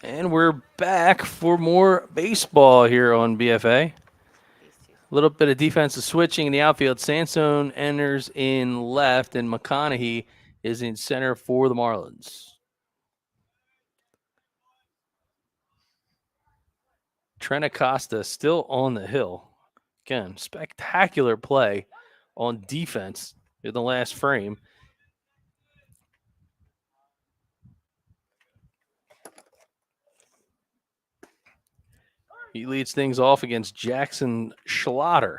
And we're back for more baseball here on BFA. A little bit of defensive switching in the outfield. Sansone enters in left, and McConaughey is in center for the Marlins. Trent Acosta still on the hill. Again, spectacular play on defense in the last frame. He leads things off against Jackson Schlatter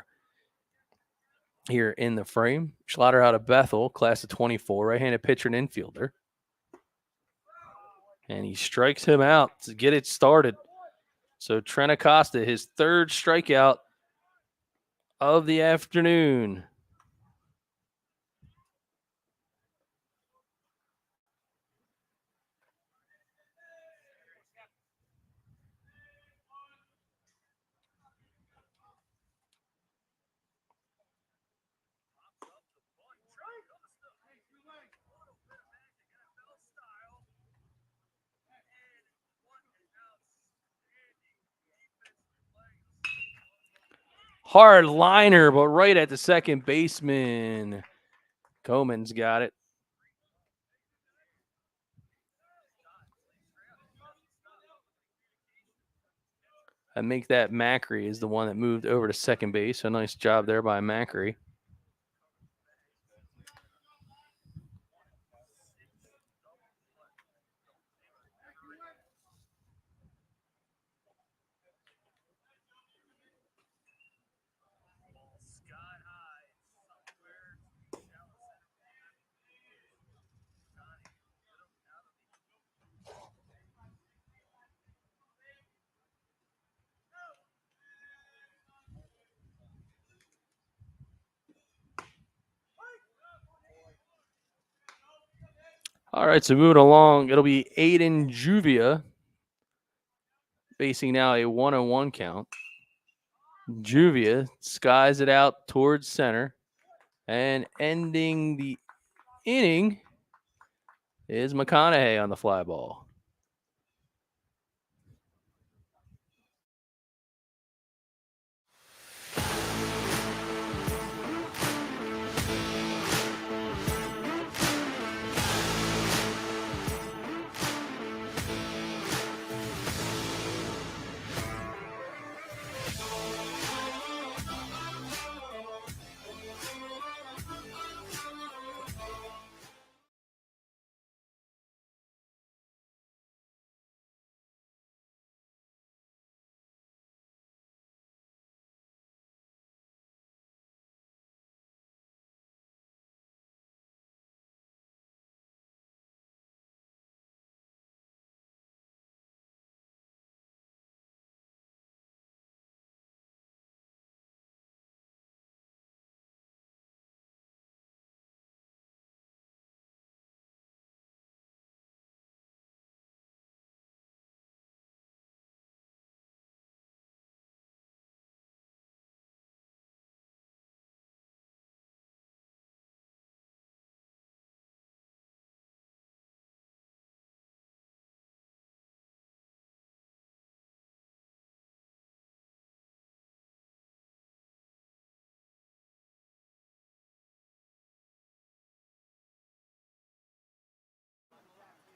here in the frame. Schlatter out of Bethel, class of 24, right-handed pitcher and infielder. And he strikes him out to get it started. So Trent Acosta, his 3rd strikeout of the afternoon. Hard liner, but right at the second baseman. Comans got it. I think that Macri is the one that moved over to second base. A nice job there by Macri. All right, so moving along, it'll be Aiden Juvia facing now a 1-1 count. Juvia skies it out towards center, and ending the inning is McConaughey on the fly ball.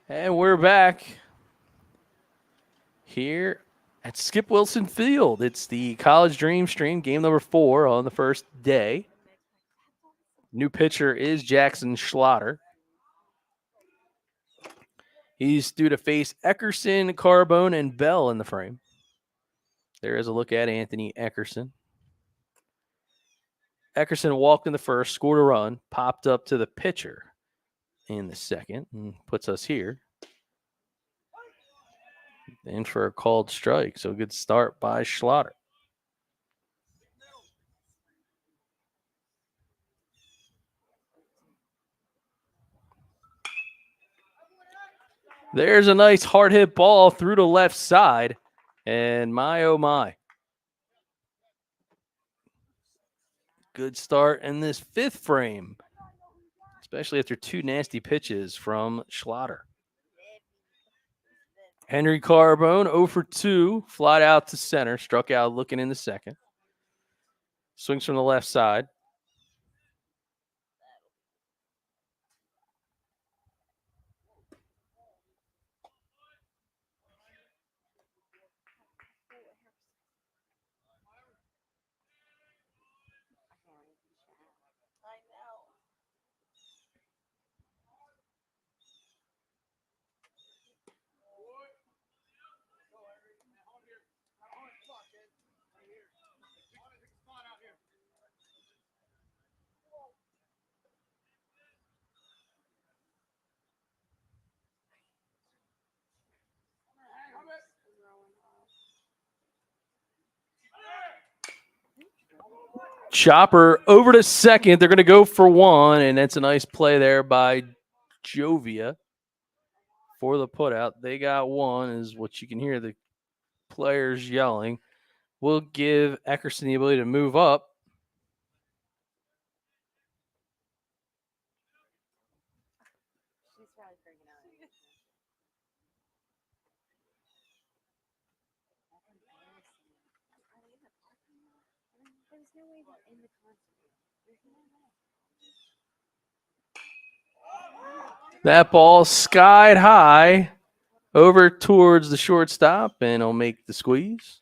And we're back here at Skip Wilson Field. It's the College Dreamstream, game number 4 on the first day. New pitcher is Jackson Schlatter. He's due to face Eckerson, Carbone, and Bell in the frame. There is a look at Anthony Eckerson. Eckerson walked in the first, scored a run, popped up to the pitcher in the second, and puts us here in for a called strike. So good start by Schlatter. There's a nice hard hit ball through the left side. And my, oh my. Good start in this 5th frame, especially after 2 nasty pitches from Schlatter. Henry Carbone 0 for 2, flied out to center, struck out looking in the second. Swings from the left side. Chopper over to second. They're going to go for 1, and that's a nice play there by Jovia for the putout. They got 1, is what you can hear the players yelling. We'll give Eckerson the ability to move up. That ball skied high over towards the shortstop, and he'll make the squeeze.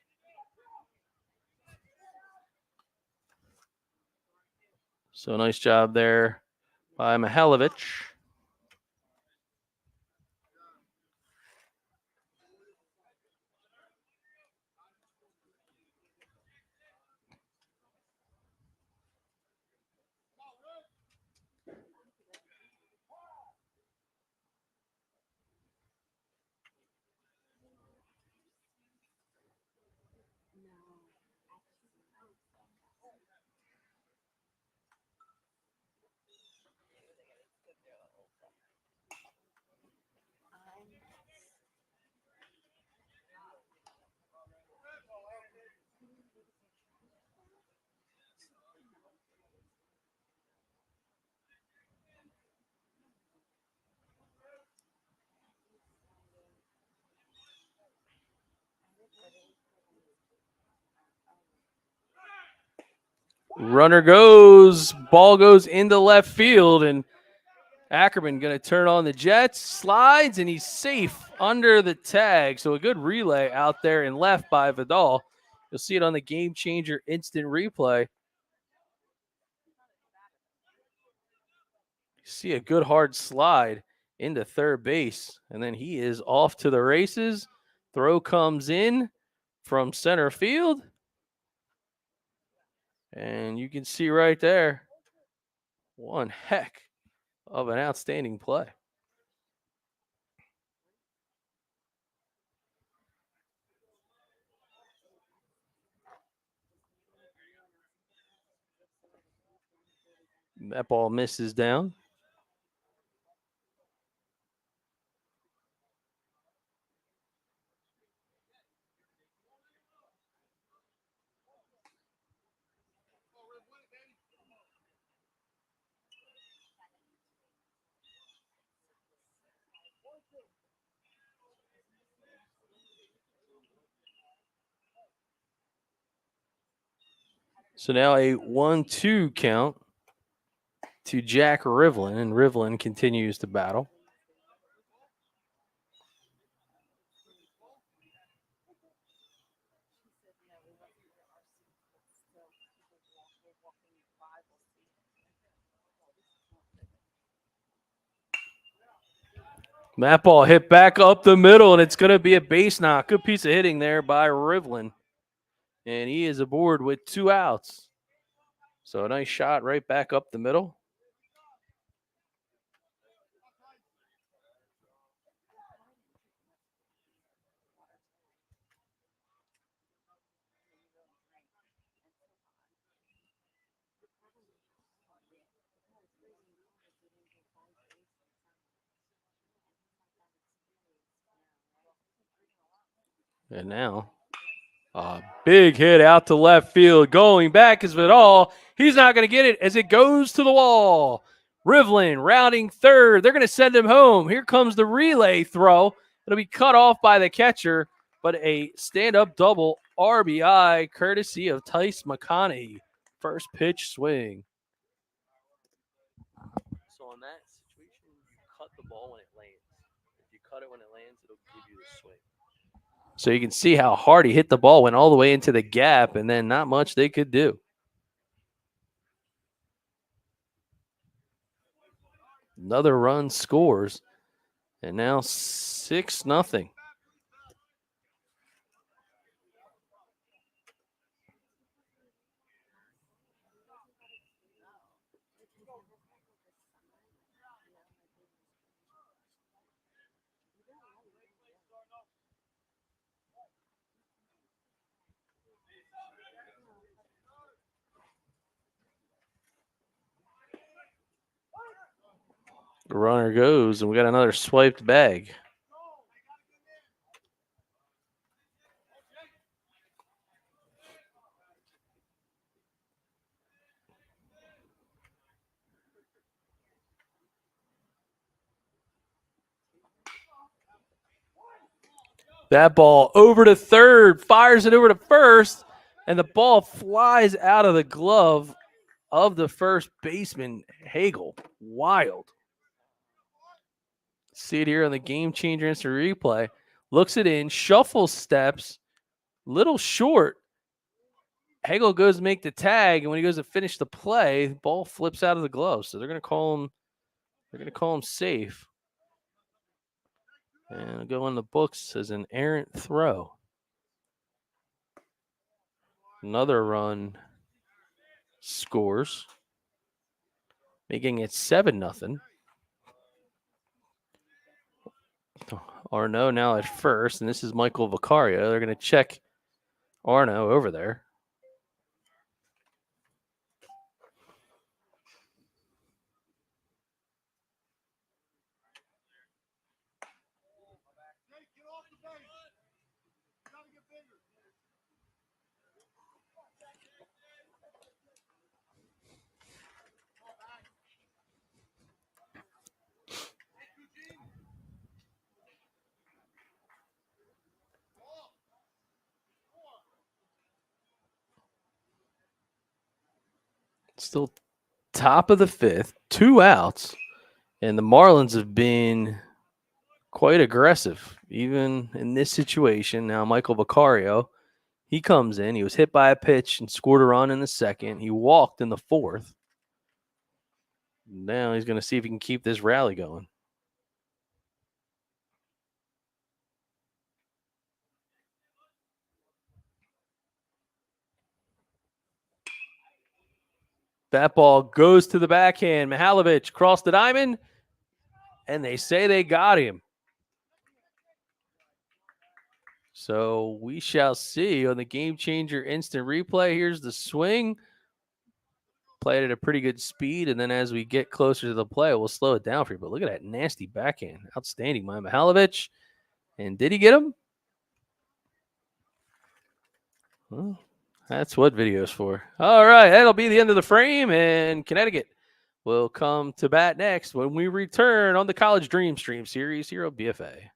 So nice job there by Mihailovich. Runner goes, ball goes into left field, and Ackerman going to turn on the Jets, slides, and he's safe under the tag. So a good relay out there and left by Vidal. You'll see it on the Game Changer instant replay. See a good hard slide into third base, and then he is off to the races. Throw comes in from center field, and you can see right there, one heck of an outstanding play. That ball misses down. So now a 1-2 count to Jack Rivlin, and Rivlin continues to battle. That ball hit back up the middle, and it's going to be a base knock. Good piece of hitting there by Rivlin. And he is aboard with 2 outs. So a nice shot right back up the middle. And now a big hit out to left field. Going back is Vidal. He's not going to get it as it goes to the wall. Rivlin rounding third. They're going to send him home. Here comes the relay throw. It'll be cut off by the catcher, but a stand-up double RBI courtesy of Tice McConaughey. First pitch swing. So in that situation, you cut the ball when it lands. If you cut it when it lands, it'll give you the swing. So you can see how hard he hit the ball, went all the way into the gap, and then not much they could do. Another run scores, and now 6-0. The runner goes, and we got another swiped bag. That ball over to third, fires it over to first, and the ball flies out of the glove of the first baseman, Hagel. Wild. See it here on the Game Changer instant replay. Looks it in, shuffles steps, little short. Hagel goes to make the tag, and when he goes to finish the play, the ball flips out of the glove. So they're going to call him. They're going to call him safe, and it'll go in the books as an errant throw. Another run scores, making it 7-0. Arno now at first, and this is Michael Vicario. They're going to check Arno over there. Still top of the fifth, 2 outs, and the Marlins have been quite aggressive, even in this situation. Now, Michael Vicario, he comes in. He was hit by a pitch and scored a run in the second. He walked in the fourth. Now he's going to see if he can keep this rally going. That ball goes to the backhand. Mihalovic crossed the diamond, and they say they got him. So we shall see on the Game Changer instant replay. Here's the swing. Played at a pretty good speed, and then as we get closer to the play, we'll slow it down for you. But look at that nasty backhand. Outstanding by Mihalovic. And did he get him? Well, that's what video's for. All right, that'll be the end of the frame, and Connecticut will come to bat next when we return on the College Dreamstream series here on BFA.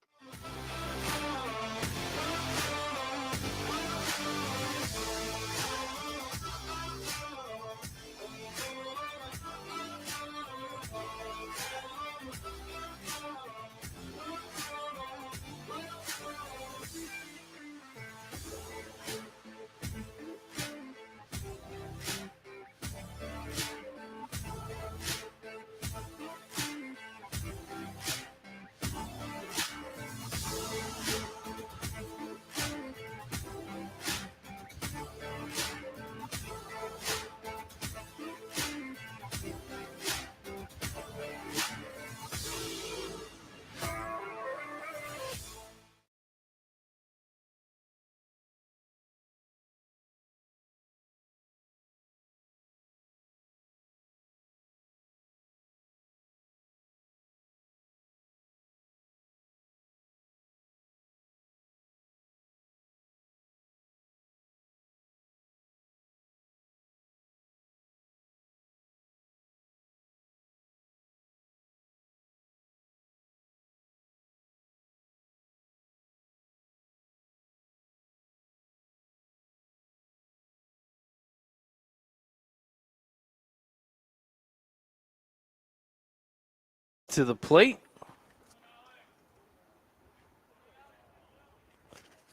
to the plate.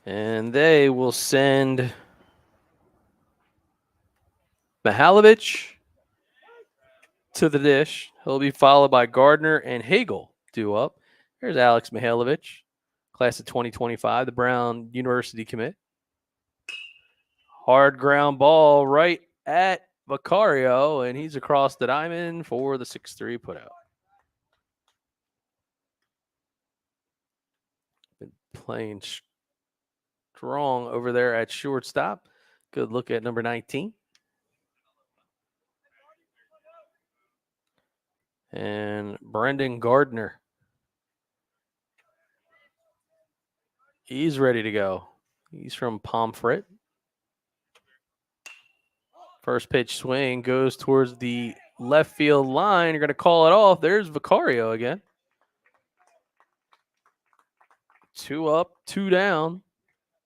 And they will send Mihalovic to the dish. He'll be followed by Gardner and Hagel due up. There's Alex Mihalovic, class of 2025, the Brown University commit. Hard ground ball right at Vicario, and he's across the diamond for the 6-3 putout. Been playing strong over there at shortstop. Good look at number 19. And Brendan Gardner. He's ready to go. He's from Pomfret. First pitch swing goes towards the left field line. You're going to call it off. There's Vicario again. 2 up, 2 down.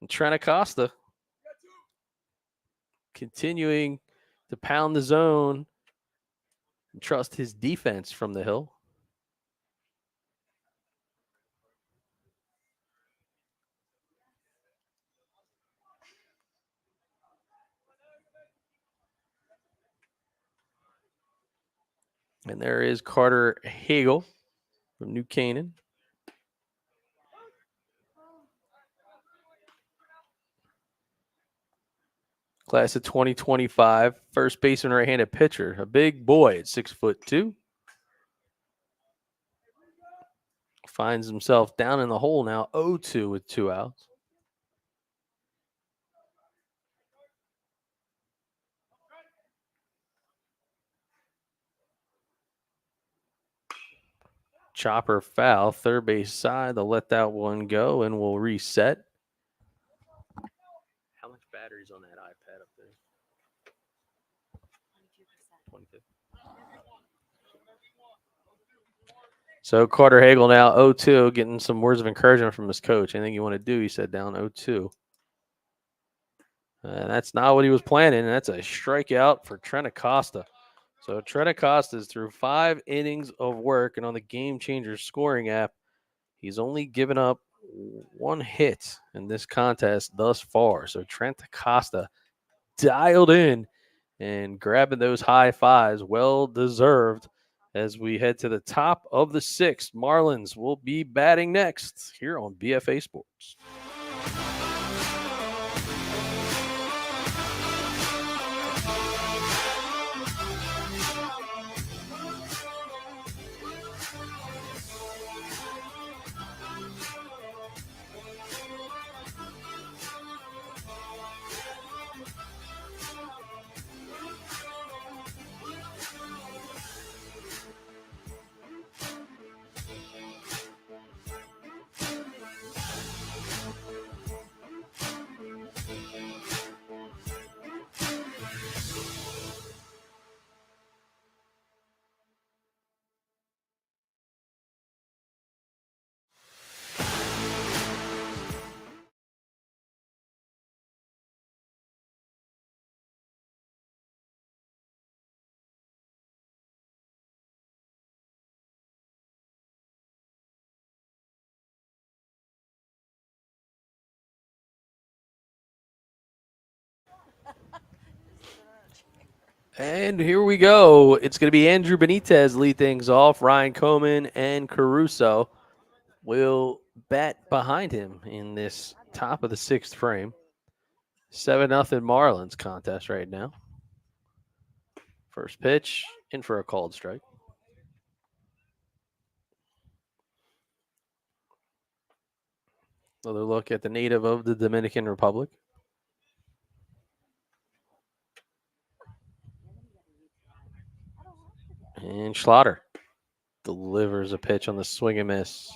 And Trent Acosta continuing to pound the zone and trust his defense from the hill. And there is Carter Hagel from New Canaan. Class of 2025, first baseman, right-handed pitcher, a big boy at 6'2". Finds himself down in the hole now, 0-2 with 2 outs. Chopper foul, third base side. They'll let that one go and we'll reset. How much battery's on that iPad up there? 22. So Carter Hagel now 0-2, getting some words of encouragement from his coach. Anything you want to do, he said, down 0-2. And that's not what he was planning. And that's a strikeout for Trent Acosta. So Trent Acosta is through 5 innings of work, and on the Game Changer scoring app, he's only given up 1 hit in this contest thus far. So Trent Acosta dialed in and grabbing those high fives, well deserved. As we head to the top of the 6th, Marlins will be batting next here on BFA Sports. And here we go. It's going to be Andrew Benitez lead things off. Ryan Coman and Caruso will bat behind him in this top of the 6th frame. 7-0 Marlins contest right now. First pitch, in for a called strike. Another look at the native of the Dominican Republic. And Schlatter delivers a pitch on the swing and miss.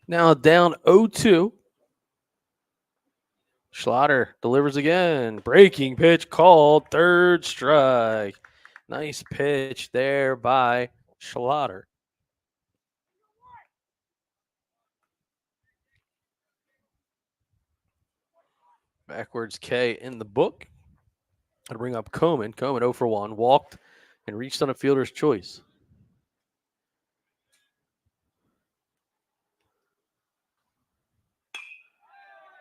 Now down 0-2. Schlatter delivers again. Breaking pitch called. Third strike. Nice pitch there by Schlatter. Backwards K in the book. I'll bring up Coman. Coman 0 for 1. Walked and reached on a fielder's choice.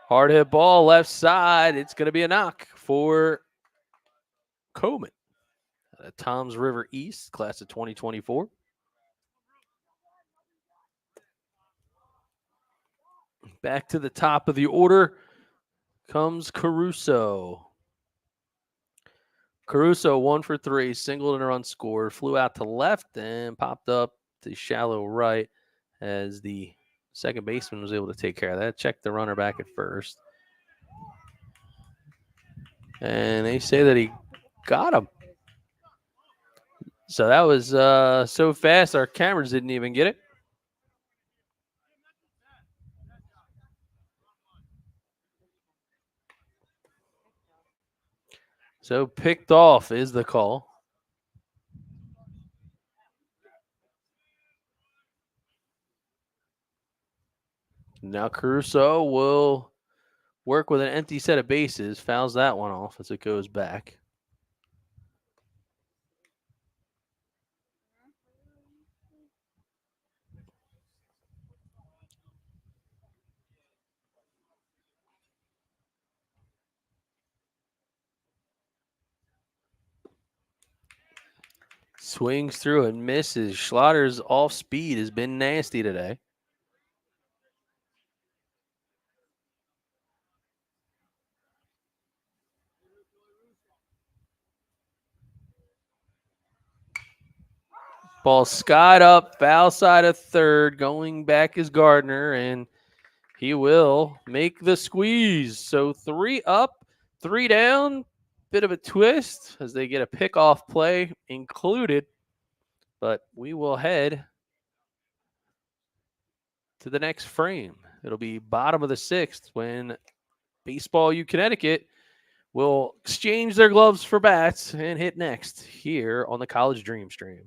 Hard hit ball left side. It's going to be a knock for Coman. Toms River East, class of 2024. Back to the top of the order comes Caruso. Caruso 1 for 3, singled and a run scored, flew out to left and popped up to shallow right as the second baseman was able to take care of that. Checked the runner back at first. And they say that he got him. So that was so fast our cameras didn't even get it. So picked off is the call. Now Caruso will work with an empty set of bases. Fouls that one off as it goes back. Swings through and misses. Schlotter's off speed has been nasty today. Ball skied up, foul side of third. Going back is Gardner, and he will make the squeeze. So 3 up, 3 down. Bit of a twist as they get a pickoff play included. But we will head to the next frame. It'll be bottom of the 6th when Baseball U Connecticut will exchange their gloves for bats and hit next here on the College Dreamstream.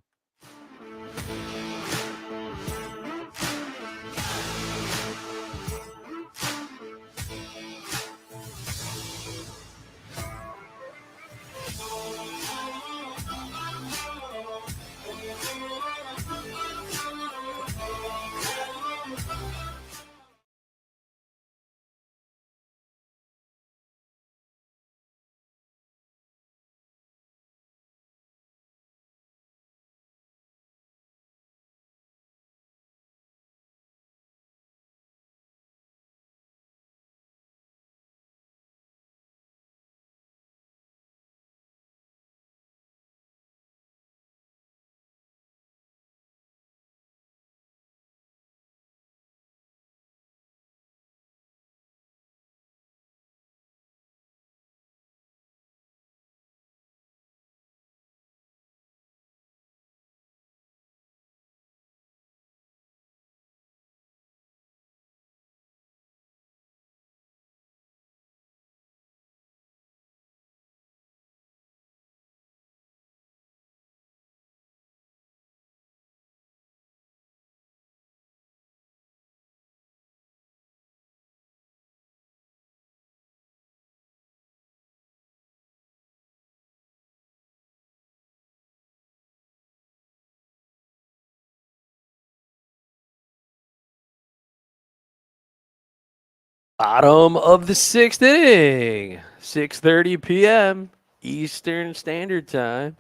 Bottom of the 6th inning, 6:30 p.m. Eastern Standard Time.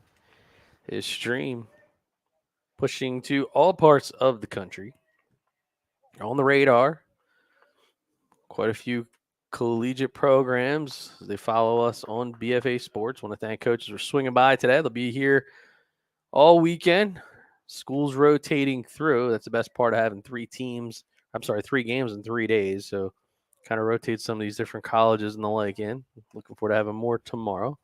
His stream pushing to all parts of the country. On the radar, quite a few collegiate programs. They follow us on BFA Sports. Want to thank coaches for swinging by today. They'll be here all weekend. School's rotating through. That's the best part of having 3 games in 3 days. So kind of rotate some of these different colleges and the like in. Looking forward to having more tomorrow.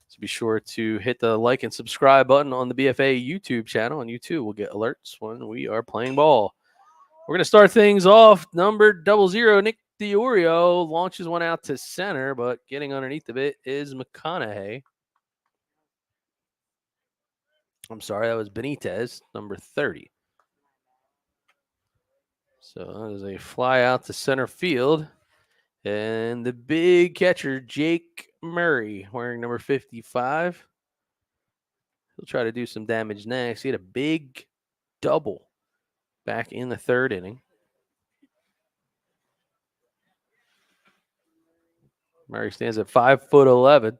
So be sure to hit the like and subscribe button on the BFA YouTube channel. On YouTube, we'll get alerts when we are playing ball. We're going to start things off. Number 00, Nick DiOrio launches one out to center, but getting underneath of it is McConaughey. I'm sorry, that was Benitez, number 30. So that is a fly out to center field. And the big catcher, Jake Murray, wearing number 55. He'll try to do some damage next. He had a big double back in the third inning. Murray stands at 5'11".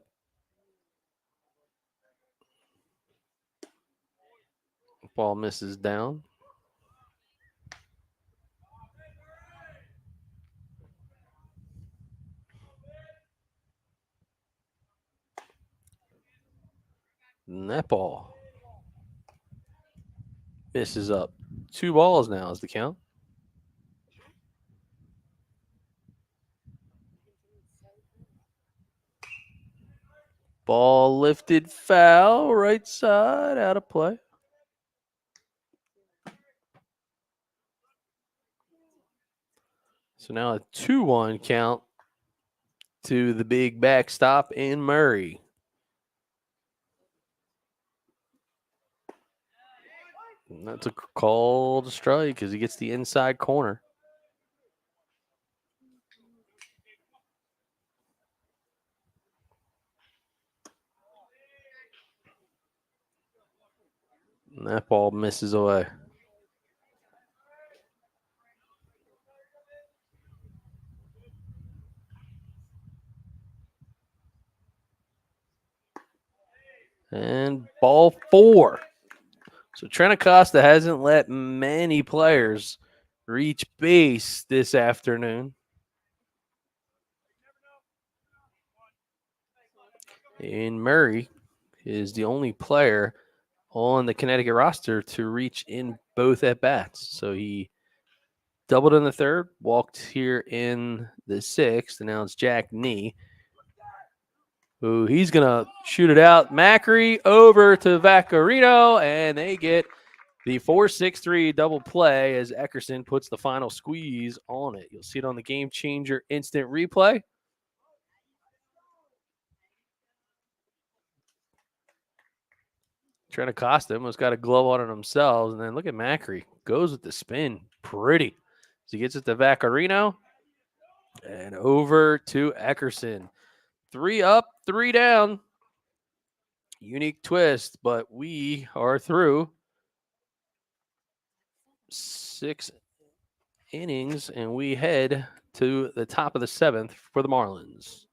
Ball misses down. And that ball misses up. 2 balls now is the count. Ball lifted foul, right side, out of play. So now a 2-1 count to the big backstop in Murray. And that's a called strike because he gets the inside corner. And that ball misses away. And ball 4. So Trent Acosta hasn't let many players reach base this afternoon. And Murray is the only player on the Connecticut roster to reach in both at bats. So he doubled in the third, walked here in the sixth, and now it's Jack Nee. Who he's gonna shoot it out. Macri over to Vaccarino, and they get the 4-6-3 double play as Eckerson puts the final squeeze on it. You'll see it on the Game Changer instant replay. Trent Acosta almost got a glove on it themselves. And then look at Macri. Goes with the spin. Pretty. So he gets it to Vaccarino. And over to Eckerson. 3 up, 3 down. Unique twist, but we are through 6 innings, and we head to the top of the 7th for the Marlins.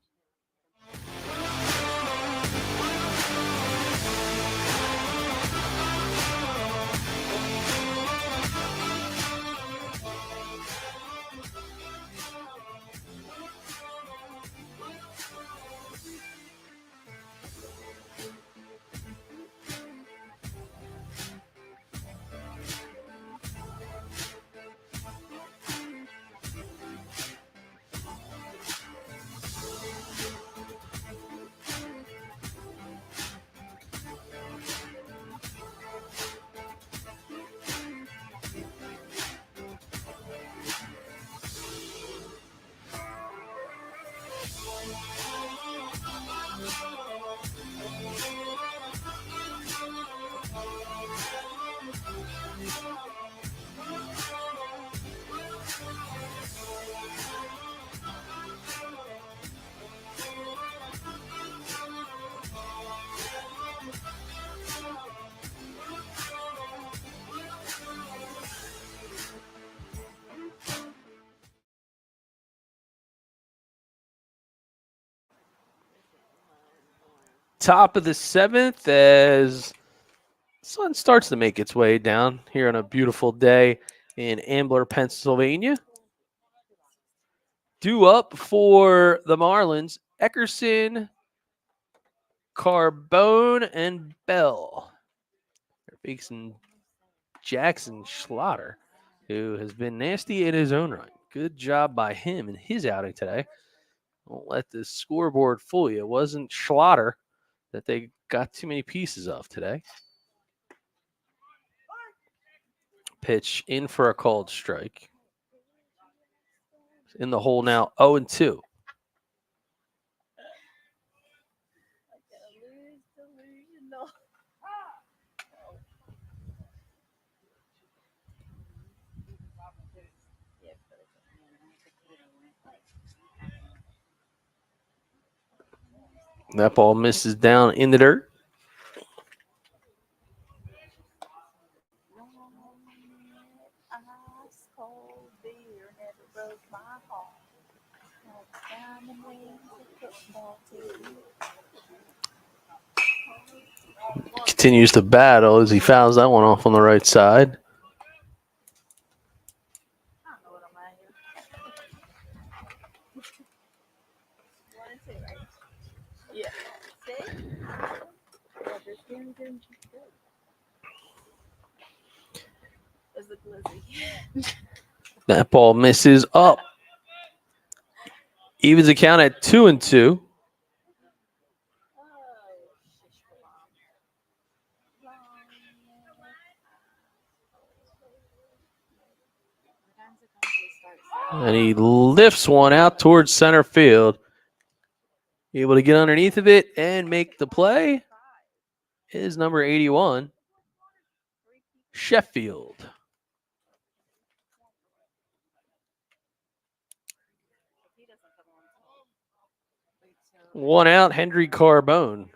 Top of the 7th as the sun starts to make its way down here on a beautiful day in Ambler, Pennsylvania. Due up for the Marlins, Eckerson, Carbone, and Bell. They're facing Jackson Schlatter, who has been nasty in his own right. Good job by him in his outing today. Don't let the scoreboard fool you. It wasn't Schlatter that they got too many pieces of today. Pitch in for a called strike. In the hole now, 0-2. That ball misses down in the dirt. Continues to battle as he fouls that one off on the right side. That ball misses up. Evens the count at 2-2. And he lifts one out towards center field. Able to get underneath of it and make the play is number 81, Sheffield. One out, Henry Carbone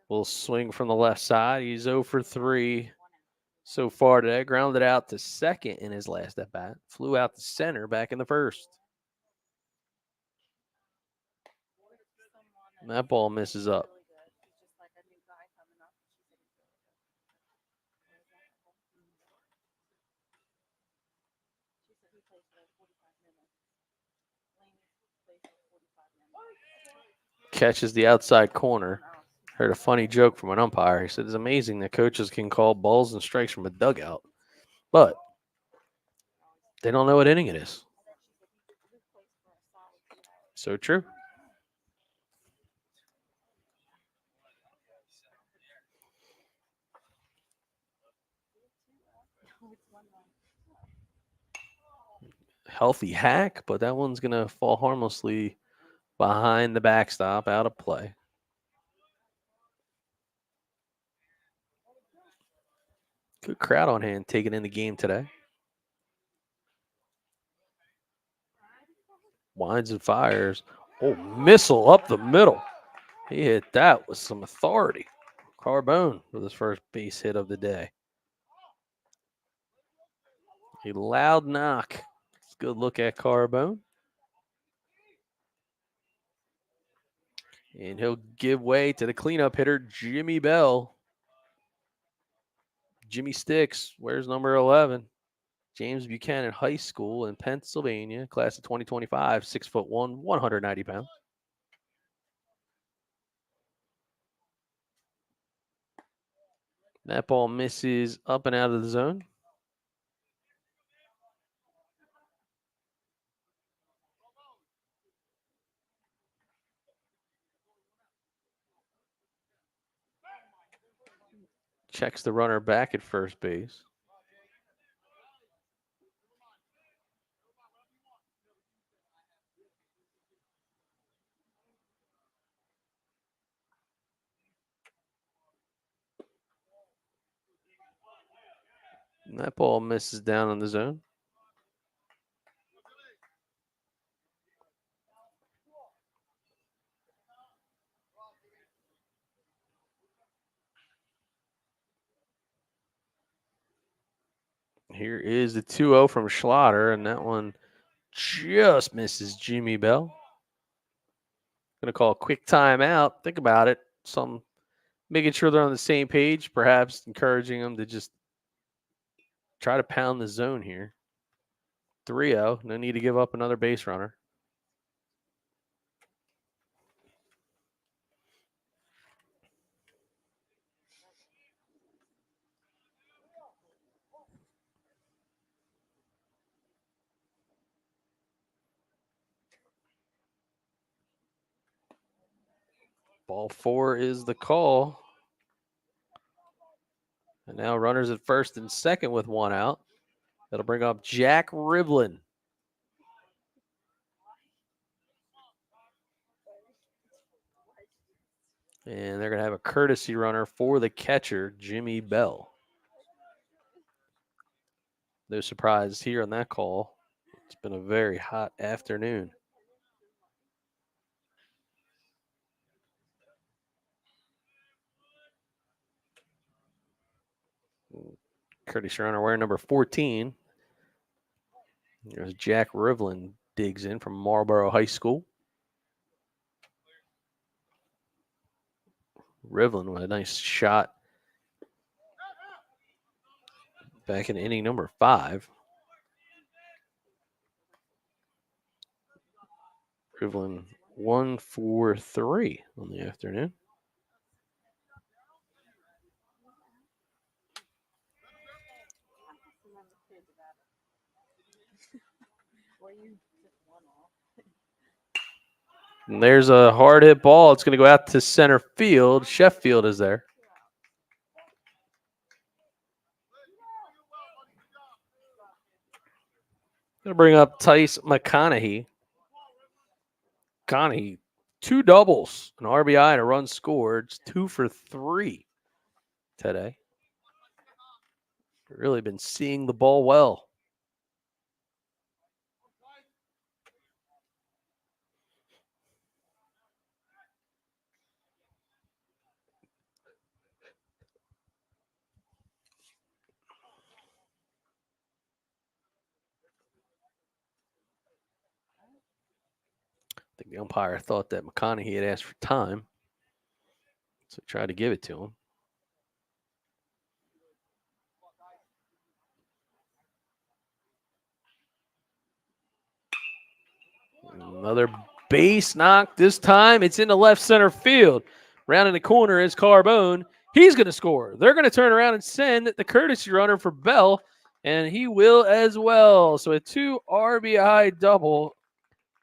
will swing from the left side. He's 0 for 3 so far today. Grounded out to second in his last at bat. Flew out to center back in the first. And that ball misses up. Catches the outside corner. Heard a funny joke from an umpire. He said it's amazing that coaches can call balls and strikes from a dugout, but they don't know what inning it is. So true. Healthy hack, but that one's going to fall harmlessly behind the backstop, out of play. Good crowd on hand taking in the game today. Winds and fires. Oh, missile up the middle. He hit that with some authority. Carbone with his first base hit of the day. A loud knock. It's a good look at Carbone. And he'll give way to the cleanup hitter, Jimmy Bell. Jimmy Sticks, where's number 11? James Buchanan High School in Pennsylvania, class of 2025, 6'1", 190 pounds. That ball misses up and out of the zone. Checks the runner back at first base. And that ball misses down on the zone. Here is the 2-0 from Schlatter, and that one just misses Jimmy Bell. Going to call a quick timeout. Think about it. Making sure they're on the same page, perhaps encouraging them to just try to pound the zone here. 3-0. No need to give up another base runner. Ball 4 is the call. And now runners at first and second with one out. That'll bring up Jack Rivlin. And they're going to have a courtesy runner for the catcher, Jimmy Bell. No surprise here on that call. It's been a very hot afternoon. Courtesy runner wearing number 14. There's Jack Rivlin digs in from Marlboro High School. Rivlin with a nice shot back in inning number 5. Rivlin 1 for 3 on the afternoon. And there's a hard hit ball. It's going to go out to center field. Sheffield is there. Going to bring up Tice McConaughey. McConaughey, 2 doubles, an RBI, and a run scored. It's 2 for 3 today. Really been seeing the ball well. I think the umpire thought that McConaughey had asked for time, so he tried to give it to him. Another base knock. This time it's into left center field. Rounding the corner is Carbone. He's going to score. They're going to turn around and send the courtesy runner for Bell, and he will as well. So a 2 RBI double.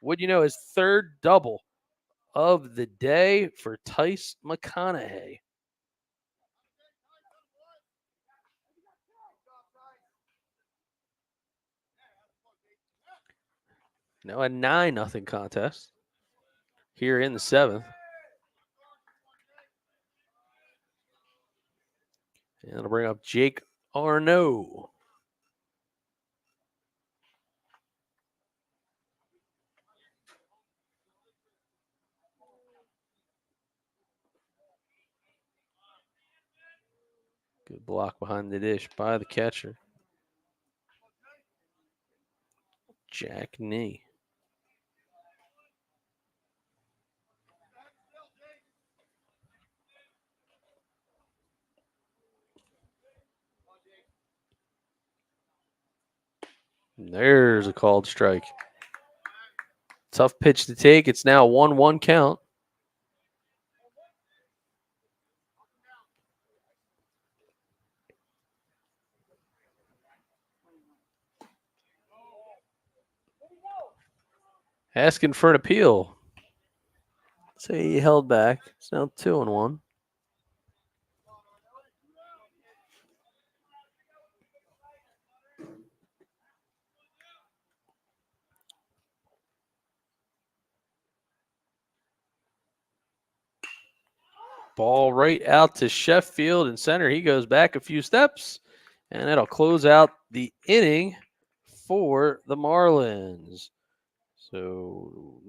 Would you know his 3rd double of the day for Tice McConaughey. Now a 9-0 contest here in the 7th. And it'll bring up Jake Arnaud. Good block behind the dish by the catcher. Jack Nee. There's a called strike. Tough pitch to take. It's now 1-1 count. Asking for an appeal. So he held back. It's now 2-1. Ball right out to Sheffield in center. He goes back a few steps, and that'll close out the inning for the Marlins. So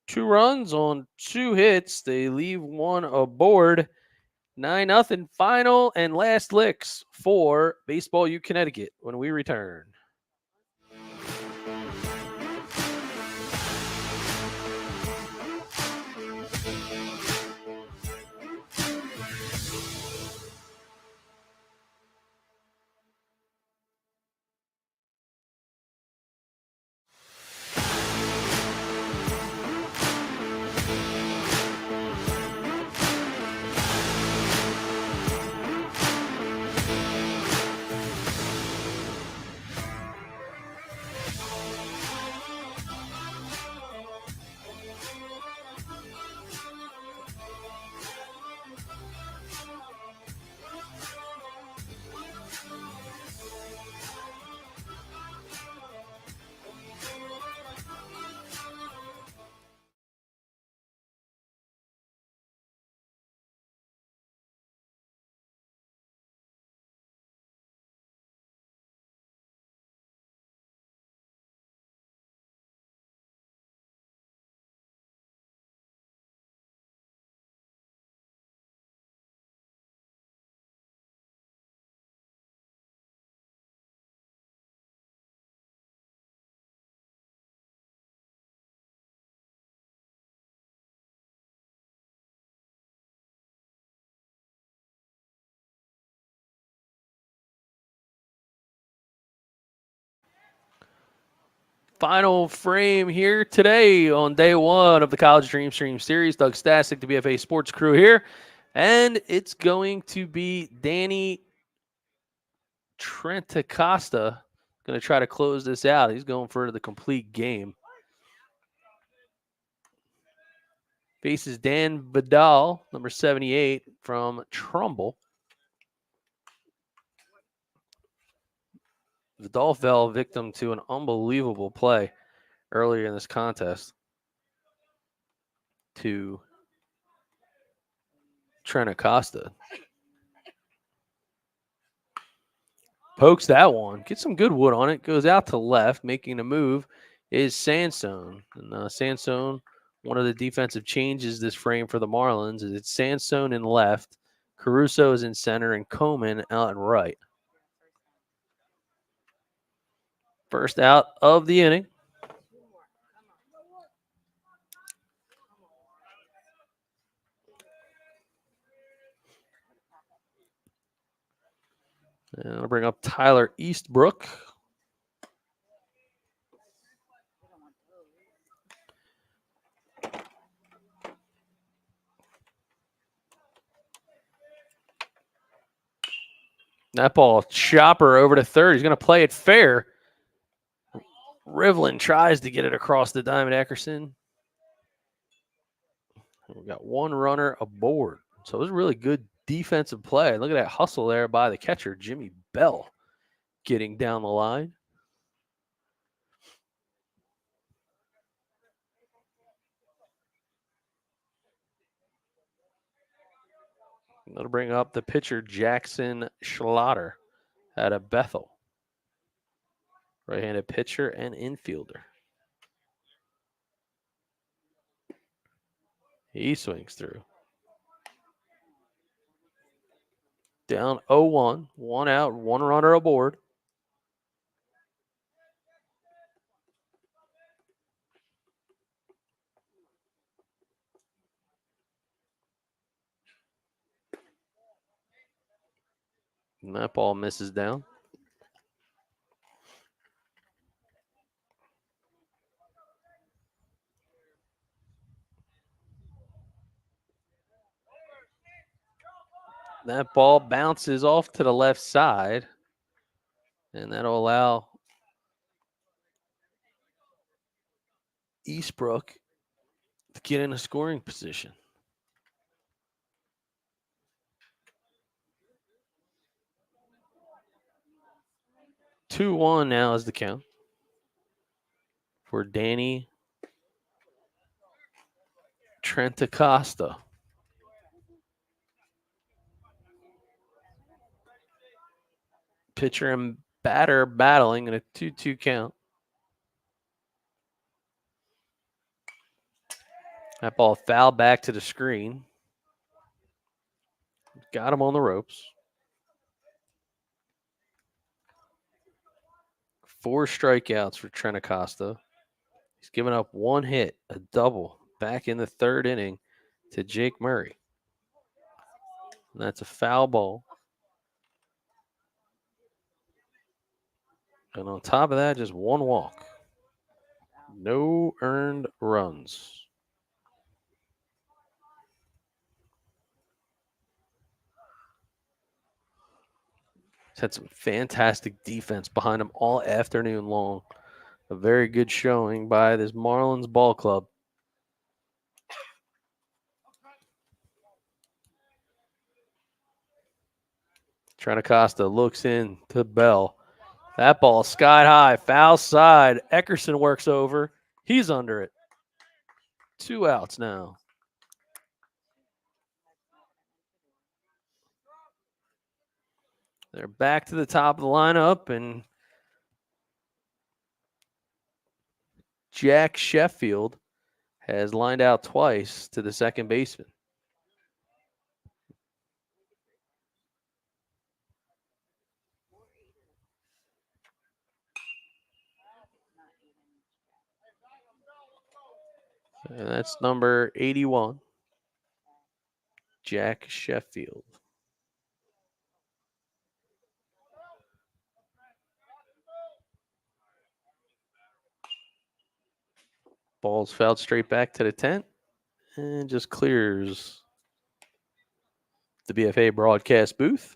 2 runs on 2 hits. They leave 1 aboard. 9-0 final and last licks for Baseball U Connecticut when we return. final frame here today on day one of the College Dreamstream series. Doug Stasek, the BFA Sports crew here. And it's going to be Danny Trentacosta going to try to close this out. He's going for the complete game. Faces Dan Vidal, number 78 from Trumbull. Vidal fell victim to an unbelievable play earlier in this contest to Trentacosta. Pokes that one, gets some good wood on it, goes out to left, making a move is Sansone. And Sansone, one of the defensive changes this frame for the Marlins is it's Sansone in left, Caruso is in center, and Coleman out and right. First out of the inning. And I'll bring up Tyler Eastbrook. That ball, chopper over to third. He's going to play it fair. Rivlin tries to get it across the diamond, Eckerson. We've got one runner aboard. So it was a really good defensive play. Look at that hustle there by the catcher, Jimmy Bell, getting down the line. I'm going to bring up the pitcher, Jackson Schlatter, out of Bethel. Right-handed pitcher and infielder. He swings through. Down 0-1, one out, one runner aboard. And that ball misses down. That ball bounces off to the left side, and that'll allow Eastbrook to get in a scoring position. 2-1 now is the count for Danny Trentacosta. Pitcher and batter battling in a 2-2 count. That ball fouled back to the screen. Got him on the ropes. 4 strikeouts for Trentacosta. He's given up 1 hit, a double, back in the 3rd inning to Jake Murray. And that's a foul ball. And on top of that, just 1 walk. No earned runs. He's had some fantastic defense behind him all afternoon long. A very good showing by this Marlins ball club. Trentacosta looks in to Bell. That ball sky high, foul side. Eckerson works over. He's under it. 2 outs now. They're back to the top of the lineup, and Jack Sheffield has lined out twice to the second baseman. And that's number 81, Jack Sheffield. Ball's fouled straight back to the tent and just clears the BFA broadcast booth.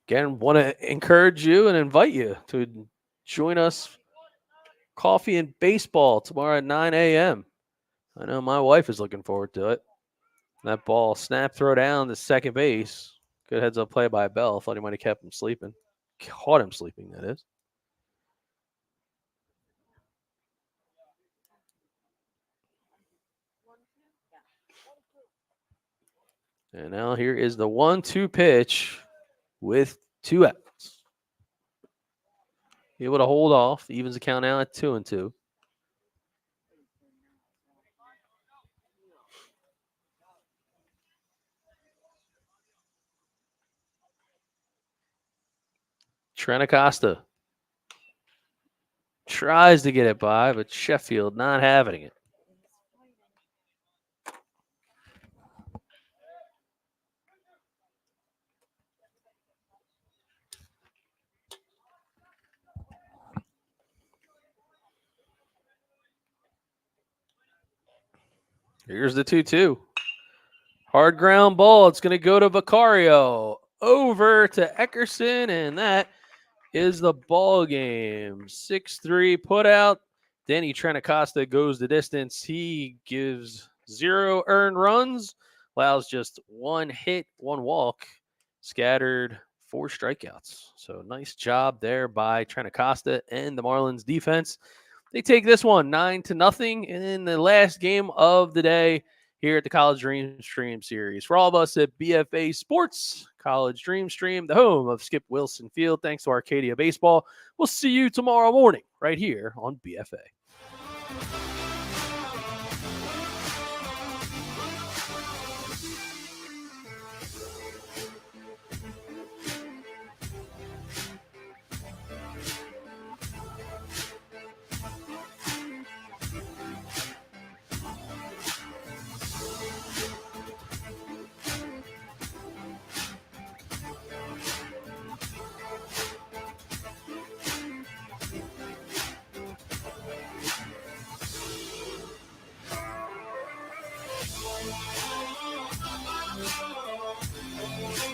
Again, want to encourage you and invite you to join us coffee and baseball tomorrow at 9 a.m. I know my wife is looking forward to it. That ball snap throw down to second base. Good heads up play by Bell. Thought he might have kept him sleeping. Caught him sleeping, that is. And now here is the 1-2 pitch with 2 outs. Able to hold off. Evens the count now at 2-2. Trent Acosta tries to get it by, but Sheffield not having it. Here's the 2-2. Hard ground ball. It's going to go to Vicario. Over to Eckerson, and that is the ball game. 6-3 put out. Danny Trent Acosta goes the distance. He gives 0 earned runs, allows just 1 hit, 1 walk, scattered 4 strikeouts. So nice job there by Trent Acosta and the Marlins defense. They take this one 9-0 in the last game of the day here at the College Dreamstream series. For all of us at BFA Sports, College Dreamstream, the home of Skip Wilson Field. Thanks to Arcadia Baseball. We'll see you tomorrow morning right here on BFA.